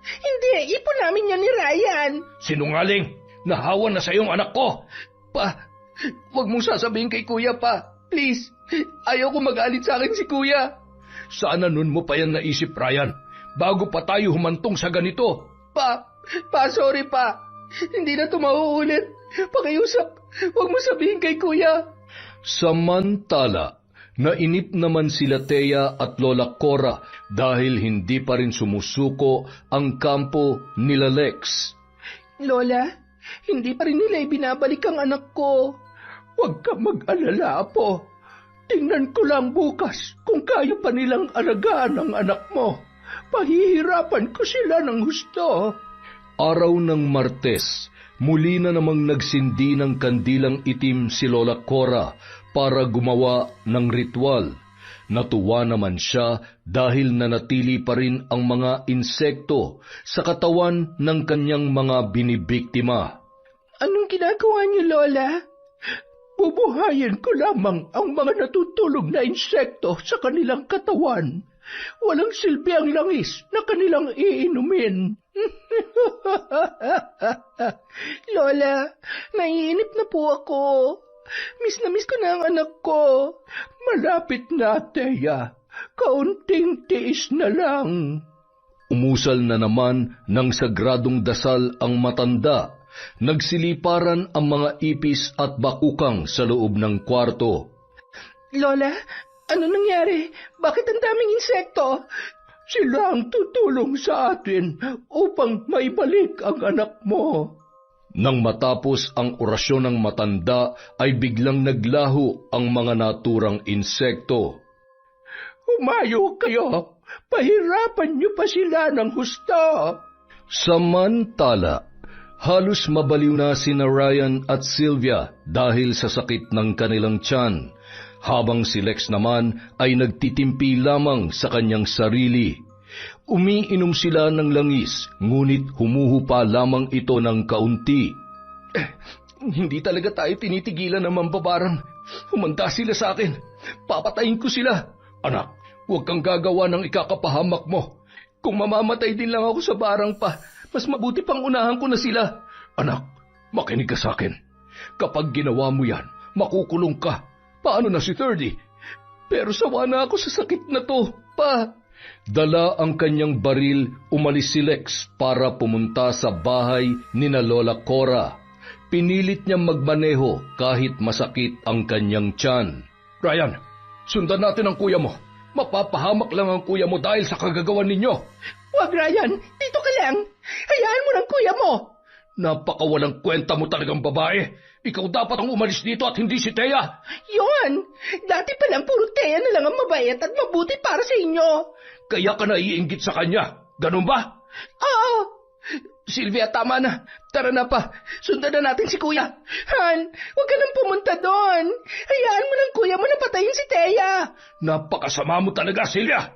Speaker 2: Hindi. Ipon namin yan ni Ryan.
Speaker 3: Sinungaling! Nahawa na sa iyong anak ko!
Speaker 1: Huwag mong sasabihin kay Kuya pa. Please, ayaw ko magalit sa akin si Kuya.
Speaker 3: Sana nun mo pa yan naisip, Ryan, bago pa tayo humantong sa ganito.
Speaker 2: Sorry pa. Hindi na ito mauulit. Pakiusap, huwag mo sabihin kay Kuya.
Speaker 4: Samantala, nainip naman sila Thea at Lola Cora dahil hindi pa rin sumusuko ang kampo nila Lex.
Speaker 2: Lola, hindi pa rin nila ibinabalik ang anak ko.
Speaker 1: Huwag kang mag-alala, Apo. Tingnan ko lang bukas kung kaya pa nilang alagaan ang anak mo. Pahihirapan ko sila ng husto.
Speaker 4: Araw ng Martes, muli na namang nagsindi ng kandilang itim si Lola Cora para gumawa ng ritual. Natuwa naman siya dahil nanatili pa rin ang mga insekto sa katawan ng kanyang mga binibiktima.
Speaker 2: Anong ginagawa niyo, Lola?
Speaker 1: Bubuhayin ko lamang ang mga natutulog na insekto sa kanilang katawan. Walang silbi ang langis na kanilang iinumin.
Speaker 2: Lola, naiinip na po ako. Miss na miss ko na ang anak ko.
Speaker 1: Malapit na, Thea. Kaunting tiis na lang.
Speaker 4: Umusal na naman ng sagradong dasal ang matanda. Nagsiliparan ang mga ipis at bakukang sa loob ng kwarto.
Speaker 2: Lola, ano nangyari? Bakit ang daming insekto?
Speaker 1: Sila ang tutulong sa atin upang maibalik ang anak mo.
Speaker 4: Nang matapos ang orasyon ng matanda ay biglang naglaho ang mga naturang insekto.
Speaker 1: Humayo kayo! Pahirapan niyo pa sila ng husto!
Speaker 4: Samantala, halos mabaliw na sina Ryan at Sylvia dahil sa sakit ng kanilang tiyan, habang si Lex naman ay nagtitimpi lamang sa kanyang sarili. Umiinom sila ng langis, ngunit humuhupa lamang ito ng kaunti.
Speaker 1: Hindi talaga tayo tinitigilan ng mambabarang. Humanda sila sa akin. Papatayin ko sila.
Speaker 3: Anak, huwag kang gagawa ng ikakapahamak mo.
Speaker 1: Kung mamamatay din lang ako sa barang pa, mas mabuti pang unahan ko na sila.
Speaker 3: Anak, makinig ka sa akin. Kapag ginawa mo yan, makukulong ka. Paano na si 30?
Speaker 1: Pero sawa na ako sa sakit na to, Pa.
Speaker 4: Dala ang kanyang baril, umalis si Lex para pumunta sa bahay ni na Lola Cora. Pinilit niyang magmaneho kahit masakit ang kanyang tiyan.
Speaker 3: Ryan, sundan natin ang kuya mo. Mapapahamak lang ang kuya mo dahil sa kagagawan ninyo.
Speaker 2: Wag, Ryan, dito ka lang. Hayaan mo ng kuya mo.
Speaker 3: Napakawalang kwenta mo talagang babae. Ikaw dapat ang umalis dito at hindi si Thea.
Speaker 2: Yun! Dati pa lang puro Thea na lang ang mabait at mabuti para sa inyo.
Speaker 3: Kaya ka naiinggit sa kanya. Ganun ba?
Speaker 2: Oo. Sylvia, tama na. Tara na pa. Sundan na natin si Kuya. Han, huwag ka nang pumunta doon. Hayaan mo ng Kuya mo na patayin si Thea.
Speaker 3: Napakasama mo talaga, Sylvia!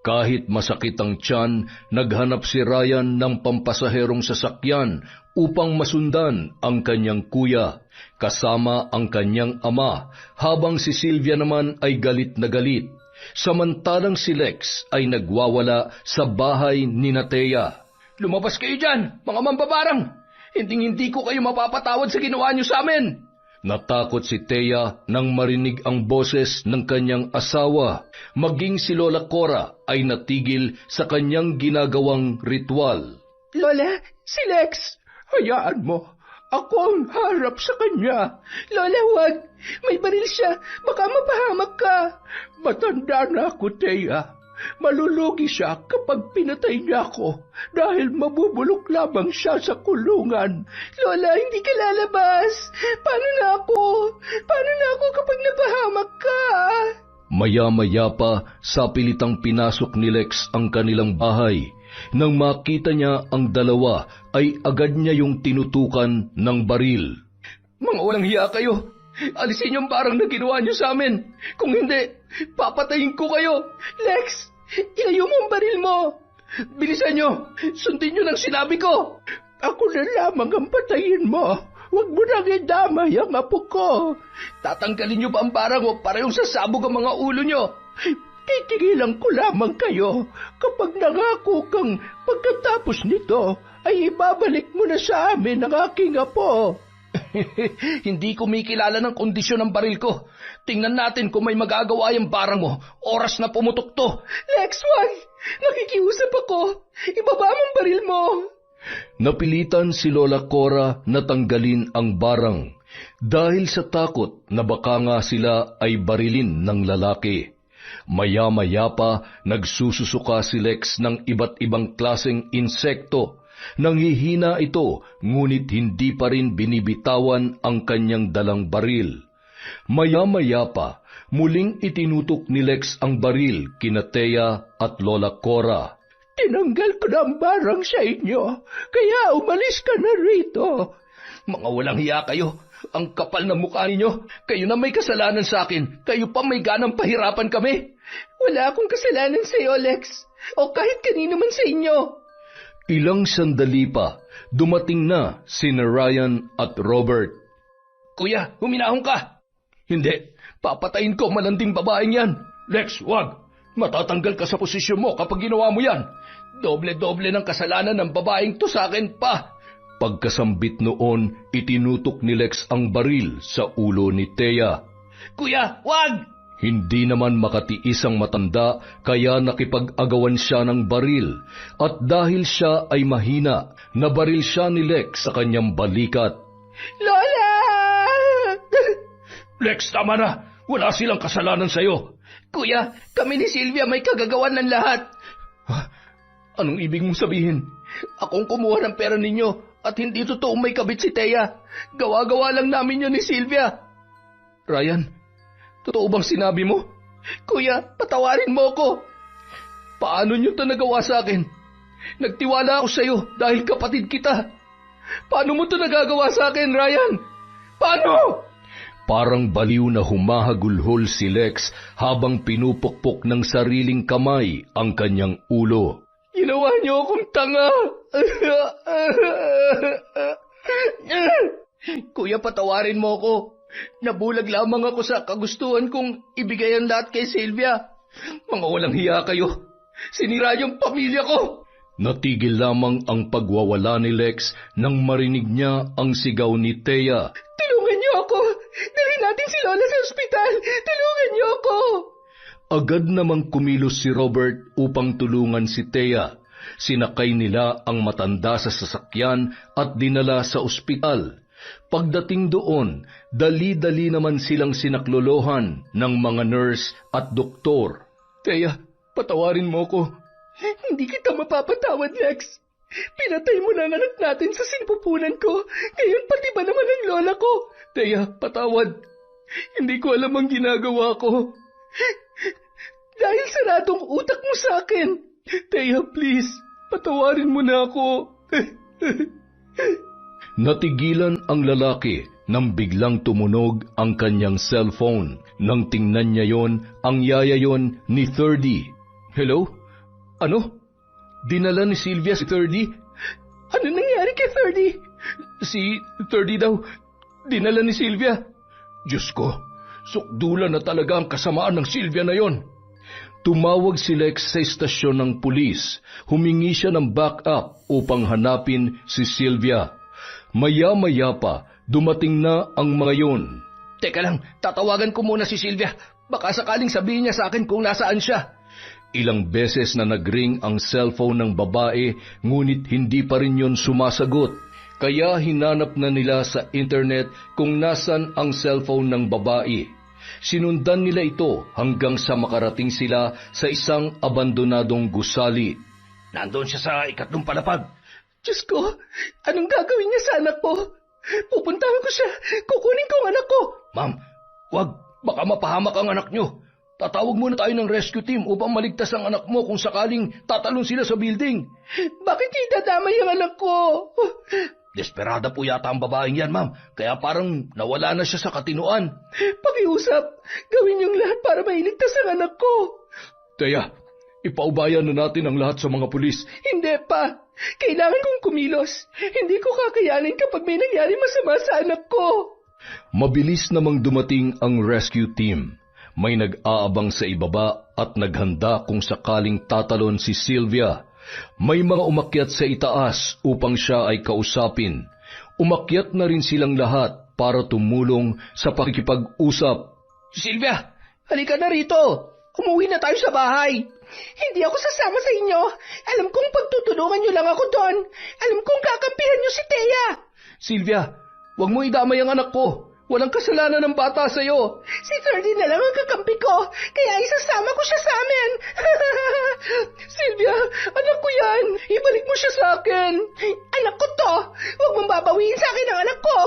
Speaker 4: Kahit masakit ang tiyan, naghanap si Ryan ng pampasaherong sasakyan upang masundan ang kanyang kuya, kasama ang kanyang ama, habang si Sylvia naman ay galit na galit. Samantalang si Lex ay nagwawala sa bahay ni Thea.
Speaker 2: Lumabas kayo dyan, mga mambabarang. Hindi ko kayo mapapatawad sa ginawa niyo sa amin.
Speaker 4: Natakot si Thea nang marinig ang boses ng kanyang asawa. Maging si Lola Cora ay natigil sa kanyang ginagawang ritual.
Speaker 2: Lola, si Lex, hayaan mo. Ako ang harap sa kanya. Lola, huwag. May baril siya. Baka mapahamak ka. Matanda na ako, Thea. Malulugi siya kapag pinatay niya ako dahil mabubulok lamang siya sa kulungan. Lola, hindi ka lalabas. Paano na ako? Paano na ako kapag napahamak ka?
Speaker 4: Maya-maya pa, sa pilitang pinasok ni Lex ang kanilang bahay. Nang makita niya ang dalawa, ay agad niya yung tinutukan ng baril.
Speaker 2: Mga walang hiya kayo. Alisin yung barang na ginawa niyo sa amin. Kung hindi, papatayin ko kayo. Lex, ilayo mo ang baril mo. Bilisan niyo. Sundin niyo ng sinabi ko. Ako na lamang ang patayin mo. Huwag mo nang idamay ang apo ko. Tatanggalin niyo ba ang barang o parehong sasabog ang mga ulo niyo? Titigilan ko lamang kayo kapag nangako kang pagkatapos nito ay ibabalik mo na sa amin ang aking apo. Hindi ko kumikilala ng kondisyon ng baril ko. Tingnan natin kung may magagawa yung barang mo. Oras na pumutok to. Lex, wag! Nakikiusap ako. Ibaba mo ang baril mo.
Speaker 4: Napilitan si Lola Cora na tanggalin ang barang dahil sa takot na baka nga sila ay barilin ng lalaki. Maya-maya pa nagsususuka si Lex ng iba't ibang klaseng insekto. Nanghihina ito, ngunit hindi pa rin binibitawan ang kanyang dalang baril. Maya-maya pa, muling itinutok ni Lex ang baril kina Thea at Lola Cora.
Speaker 2: Tinanggal ko na ang barang sa inyo, kaya umalis ka na rito. Mga walang hiya kayo. Ang kapal na mukha ninyo. Kayo na may kasalanan sa akin. Kayo pa may ganang pahirapan kami. Wala akong kasalanan sa iyo, Lex. O kahit kanino man sa inyo.
Speaker 4: Ilang sandali pa, dumating na sina Ryan at Robert.
Speaker 2: Kuya, huminahon ka. Hindi, papatayin ko malanding babaeng yan.
Speaker 3: Lex, wag! Matatanggal ka sa posisyon mo kapag ginawa mo yan.
Speaker 2: Doble-doble ng kasalanan ng babaeng to sa akin pa.
Speaker 4: Pagkasambit noon, itinutok ni Lex ang baril sa ulo ni Thea.
Speaker 2: Kuya, wag!
Speaker 4: Hindi naman makatiis ang matanda, kaya nakipag-agawan siya ng baril. At dahil siya ay mahina, nabaril siya ni Lex sa kanyang balikat.
Speaker 2: Lola!
Speaker 3: Lex, tama na! Wala silang kasalanan sa'yo.
Speaker 2: Kuya, kami ni Sylvia may kagagawan ng lahat. Anong ibig mong sabihin? Akong kumuha ng pera ninyo at hindi totoong may kabit si Thea. Gawa-gawa lang namin yun ni Sylvia. Ryan, totoo bang sinabi mo? Kuya, patawarin mo ako. Paano niyo ito nagawa sa akin? Nagtiwala ako sa iyo dahil kapatid kita. Paano mo ito nagagawa sa akin, Ryan? Paano?
Speaker 4: Parang baliw na humahagulhol si Lex habang pinupukpok ng sariling kamay ang kanyang ulo.
Speaker 2: Ginawa niyo akong tanga. Kuya, patawarin mo ako. Nabulag lamang ako sa kagustuhan kong ibigay ang lahat kay Sylvia. Mga walang hiya kayo. Sinira yung pamilya ko.
Speaker 4: Natigil lamang ang pagwawala ni Lex nang marinig niya ang sigaw ni Thea.
Speaker 2: Tulungan niyo ako. Dali natin si Lola sa ospital. Tulungan niyo ako.
Speaker 4: Agad namang kumilos si Robert upang tulungan si Thea. Sinakay nila ang matanda sa sasakyan at dinala sa ospital. Pagdating doon, dali-dali naman silang sinaklolohan ng mga nurse at doktor.
Speaker 2: Thea, patawarin mo ko. Hindi kita mapapatawad, Lex. Pinatay mo na ang anak natin sa sinupupunan ko. Ngayon pati ba naman ang lola ko? Thea, patawad. Hindi ko alam ang ginagawa ko. Dahil saradong utak mo sa akin. Thea, please, patawarin mo na ako.
Speaker 4: Natigilan ang lalaki nang biglang tumunog ang kanyang cellphone. Nang tingnan niya yon, ang yaya yon ni 30. Hello? Ano? Dinala ni Sylvia si 30?
Speaker 2: Ano nangyari kay 30?
Speaker 4: Si 30 daw, dinala ni Sylvia. Diyos ko, sukdulan na talaga ang kasamaan ng Sylvia na yon. Tumawag si Lex sa istasyon ng pulis. Humingi siya ng backup upang hanapin si Sylvia. Maya-maya pa, dumating na ang mga yon.
Speaker 1: Teka lang, tatawagan ko muna si Sylvia. Baka sakaling sabihin niya sa akin kung nasaan siya.
Speaker 4: Ilang beses na nagring ang cellphone ng babae, ngunit hindi pa rin yon sumasagot. Kaya hinanap na nila sa internet kung nasan ang cellphone ng babae. Sinundan nila ito hanggang sa makarating sila sa isang abandonadong gusali.
Speaker 1: Nandoon siya sa ikatlong palapag.
Speaker 2: Diyos ko, anong gagawin niya sa anak ko? Pupuntahan ko siya. Kukunin ko ang anak ko.
Speaker 1: Ma'am, wag. Baka mapahamak ang anak niyo. Tatawag muna tayo ng rescue team upang maligtas ang anak mo kung sakaling tatalon sila sa building.
Speaker 2: Bakit idadamay ang anak ko?
Speaker 1: Desperada po yata ang babaeng yan, ma'am. Kaya parang nawala na siya sa katinoan.
Speaker 2: Pakiusap, gawin niyong lahat para mailigtas ang anak ko.
Speaker 4: Teya, ipaubayan na natin ang lahat sa mga pulis.
Speaker 2: Hindi pa. Kailangan kong kumilos. Hindi ko kakayanin kapag may nangyari masama sa anak ko.
Speaker 4: Mabilis namang dumating ang rescue team. May nag-aabang sa ibaba at naghanda kung sakaling tatalon si Sylvia. May mga umakyat sa itaas upang siya ay kausapin. Umakyat na rin silang lahat para tumulong sa pakikipag-usap.
Speaker 1: Sylvia, halika na rito. Umuwi na tayo sa bahay.
Speaker 2: Hindi ako sasama sa inyo. Alam kong pagtutulungan niyo lang ako doon. Alam kong kakampihan niyo si Thea.
Speaker 1: Sylvia, wag mo idamay ang anak ko. Walang kasalanan ng bata sa'yo.
Speaker 2: Si 30 na lang ang kakampi ko, kaya isasama ko siya sa amin. Sylvia, anak ko yan. Ibalik mo siya sa akin. Anak ko to. Huwag mong babawiin sa akin ang anak ko.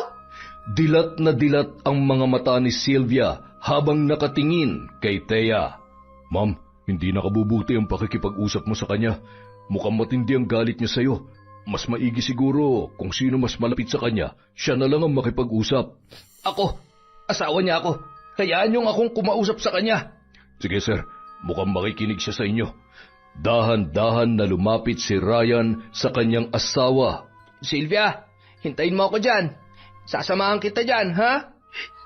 Speaker 4: Dilat na dilat ang mga mata ni Sylvia habang nakatingin kay Thea. Ma'am, hindi nakabubuti ang pakikipag-usap mo sa kanya. Mukhang matindi ang galit niya sa'yo. Mas maigi siguro kung sino mas malapit sa kanya, siya na lang ang makipag-usap.
Speaker 1: Ako, asawa niya ako. Hayaan niyong akong kumausap sa kanya.
Speaker 4: Sige sir, mukhang makikinig siya sa inyo. Dahan-dahan na lumapit si Ryan sa kanyang asawa.
Speaker 1: Sylvia, hintayin mo ako dyan. Sasamahan kita dyan, ha?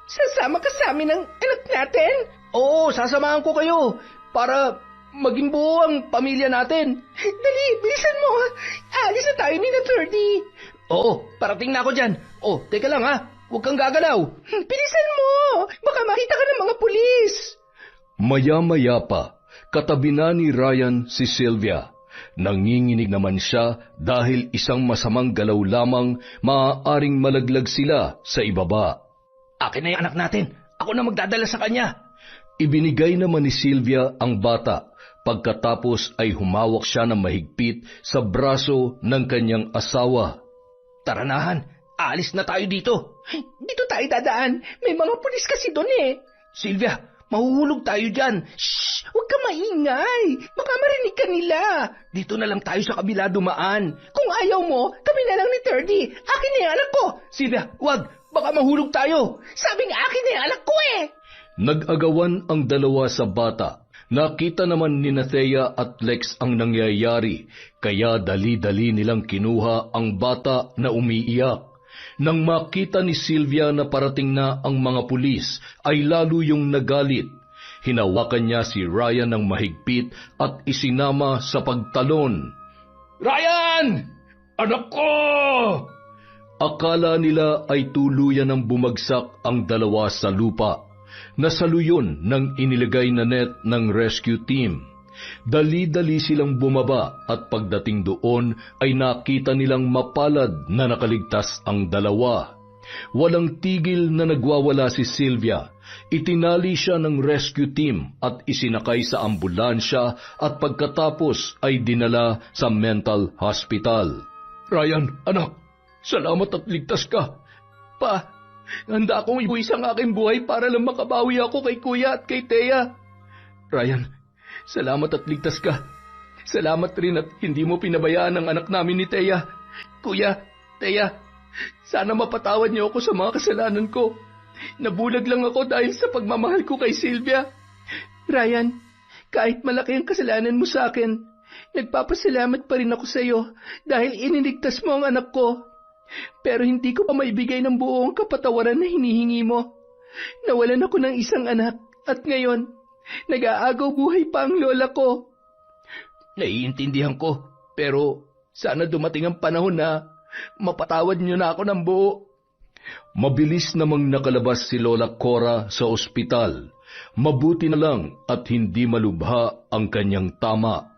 Speaker 2: Sasama ka sa amin ng anak natin?
Speaker 1: Oo, sasamahan ko kayo para maging buo ang pamilya natin.
Speaker 2: Dali, bilisan mo. Alis na tayo ni na 30.
Speaker 1: Oo, parating na ako dyan. Oh, teka lang ha. Huwag kang gagalaw.
Speaker 2: Bilisan mo. Baka makita ka ng mga pulis.
Speaker 4: Maya-maya pa, katabi na ni Ryan si Sylvia. Nanginginig naman siya dahil isang masamang galaw lamang maaaring malaglag sila sa ibaba.
Speaker 1: Akin na yung anak natin. Ako na magdadala sa kanya.
Speaker 4: Ibinigay naman ni Sylvia ang bata. Pagkatapos ay humawak siya ng mahigpit sa braso ng kanyang asawa.
Speaker 1: Taranahan, aalis na tayo dito.
Speaker 2: Dito tayo dadaan. May mga pulis kasi doon eh.
Speaker 1: Sylvia, mahuhulog tayo dyan.
Speaker 2: Shh! Huwag ka maingay. Baka marinig ka nila.
Speaker 1: Dito na lang tayo sa kabila dumaan.
Speaker 2: Kung ayaw mo, kami na lang ni 30. Akin na yung anak ko.
Speaker 1: Sylvia, wag. Baka mahulog tayo.
Speaker 2: Sabing akin na yung anak ko eh.
Speaker 4: Nag-agawan ang dalawa sa bata. Nakita naman ni Thea at Lex ang nangyayari, kaya dali-dali nilang kinuha ang bata na umiiyak. Nang makita ni Sylvia na parating na ang mga pulis, ay lalo yung nagalit. Hinawakan niya si Ryan ng mahigpit at isinama sa pagtalon.
Speaker 1: Ryan! Anak ko!
Speaker 4: Akala nila ay tuluyan ng bumagsak ang dalawa sa lupa. Nasaluyon ng inilagay na net ng rescue team. Dali-dali silang bumaba at pagdating doon ay nakita nilang mapalad na nakaligtas ang dalawa. Walang tigil na nagwawala si Sylvia. Itinali siya ng rescue team at isinakay sa ambulansya at pagkatapos ay dinala sa mental hospital.
Speaker 1: Ryan, anak, salamat at ligtas ka. Pa, handa akong ibuwis ang aking buhay para lang makabawi ako kay Kuya at kay Thea. Ryan, salamat at ligtas ka. Salamat rin at hindi mo pinabayaan ang anak namin ni Thea.
Speaker 2: Kuya, Teya, sana mapatawad niyo ako sa mga kasalanan ko. Nabulag lang ako dahil sa pagmamahal ko kay Sylvia. Ryan, kahit malaki ang kasalanan mo sa akin, nagpapasalamat pa rin ako sa iyo dahil iniligtas mo ang anak ko. Pero hindi ko pa maibigay ng buong kapatawaran na hinihingi mo. Nawalan ako ng isang anak at ngayon, nag-aagaw buhay pa ang lola ko. Naiintindihan ko, pero sana dumating ang panahon na mapatawad niyo na ako ng buo.
Speaker 4: Mabilis namang nakalabas si Lola Cora sa ospital. Mabuti na lang at hindi malubha ang kanyang tama.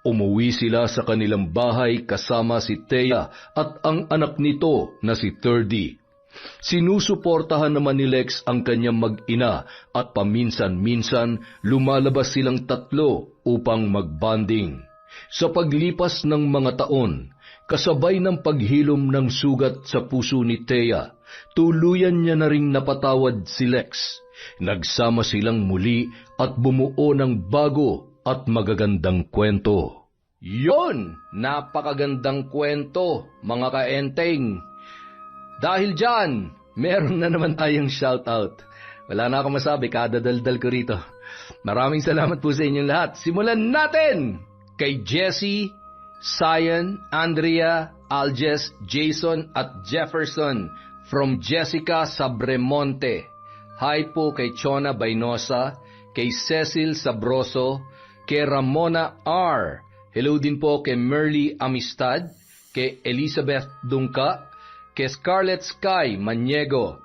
Speaker 4: Umuwi sila sa kanilang bahay kasama si Thea at ang anak nito na si Thirdy. Sinusuportahan naman ni Lex ang kanyang mag-ina at paminsan-minsan lumalabas silang tatlo upang magbanding. Sa paglipas ng mga taon, kasabay ng paghilom ng sugat sa puso ni Thea, tuluyan niya na ring napatawad si Lex. Nagsama silang muli at bumuo ng bago at magagandang kwento.
Speaker 1: Yon! Napakagandang kwento, mga kaenteng. Dahil dyan, meron na naman tayong shoutout. Wala na akong masabi, kadadaldal ko rito. Maraming salamat po sa inyong lahat. Simulan natin! Kay Jessie, Cyan, Andrea, Alges, Jason at Jefferson from Jessica Sabremonte. Hi po kay Chona Bainosa, kay Cecil Sabroso, kay Ramona R. Hello din po kay Merly Amistad, kay Elizabeth Dungka, kay Scarlet Sky Maniego.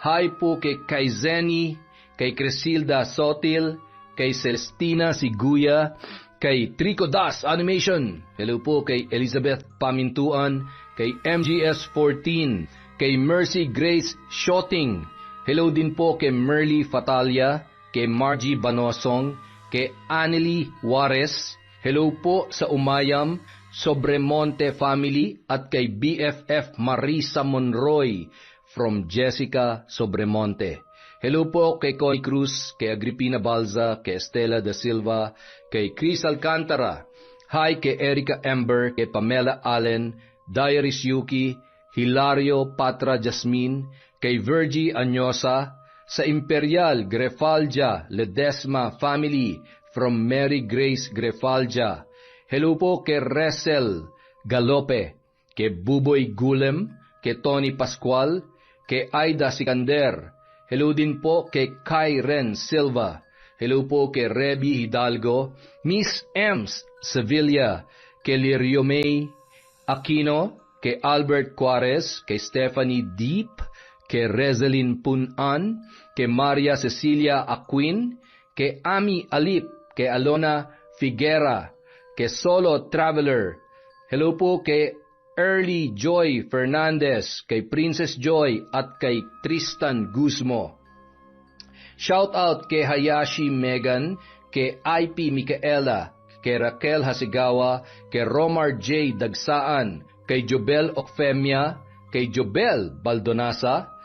Speaker 1: Hi po kay Kaizeni, kay Crisilda Sotil, kay Celestina Siguya, kay Trico Das Animation. Hello po kay Elizabeth Pamintuan, kay MGS14, kay Mercy Grace Shooting. Hello din po kay Merly Fatalia, kay Margie Banosong, kay Anneli Juarez. Hello po sa Umayam, Sobremonte family at kay BFF Marisa Monroy from Jessica Sobremonte. Hello po kay Connie Cruz, kay Agripina Balza, kay Estela da Silva, kay Chris Alcantara. Hi kay Erica Ember, kay Pamela Allen, Diaries Yuki, Hilario Patra Jasmine, kay Virgie Anyosa, sa Imperial Grefalja Ledesma family from Mary Grace Grefalja. Hello po kay Resel Galope, kay Buboy Gulem, kay Tony Pascual, kay Aida Sikander. Hello din po kay Kai Ren Silva. Hello po kay Reby Hidalgo, Miss Ems Sevilla, kay Lirio May Aquino, kay Albert Juarez, kay Stephanie Deep, kay Rezelin Punan, kay Maria Cecilia Aquin, kay Ami Alip, kay Alona Figuera, kay Solo Traveler. Hello po kay Early Joy Fernandez, kay Princess Joy at kay Tristan Guzmo. Shout out kay Hayashi Megan, kay IP Micaela, kay Raquel Hasigawa, kay Romar J. Dagsaan, kay Jobel Ocfemia, kay Jobel Baldonasa,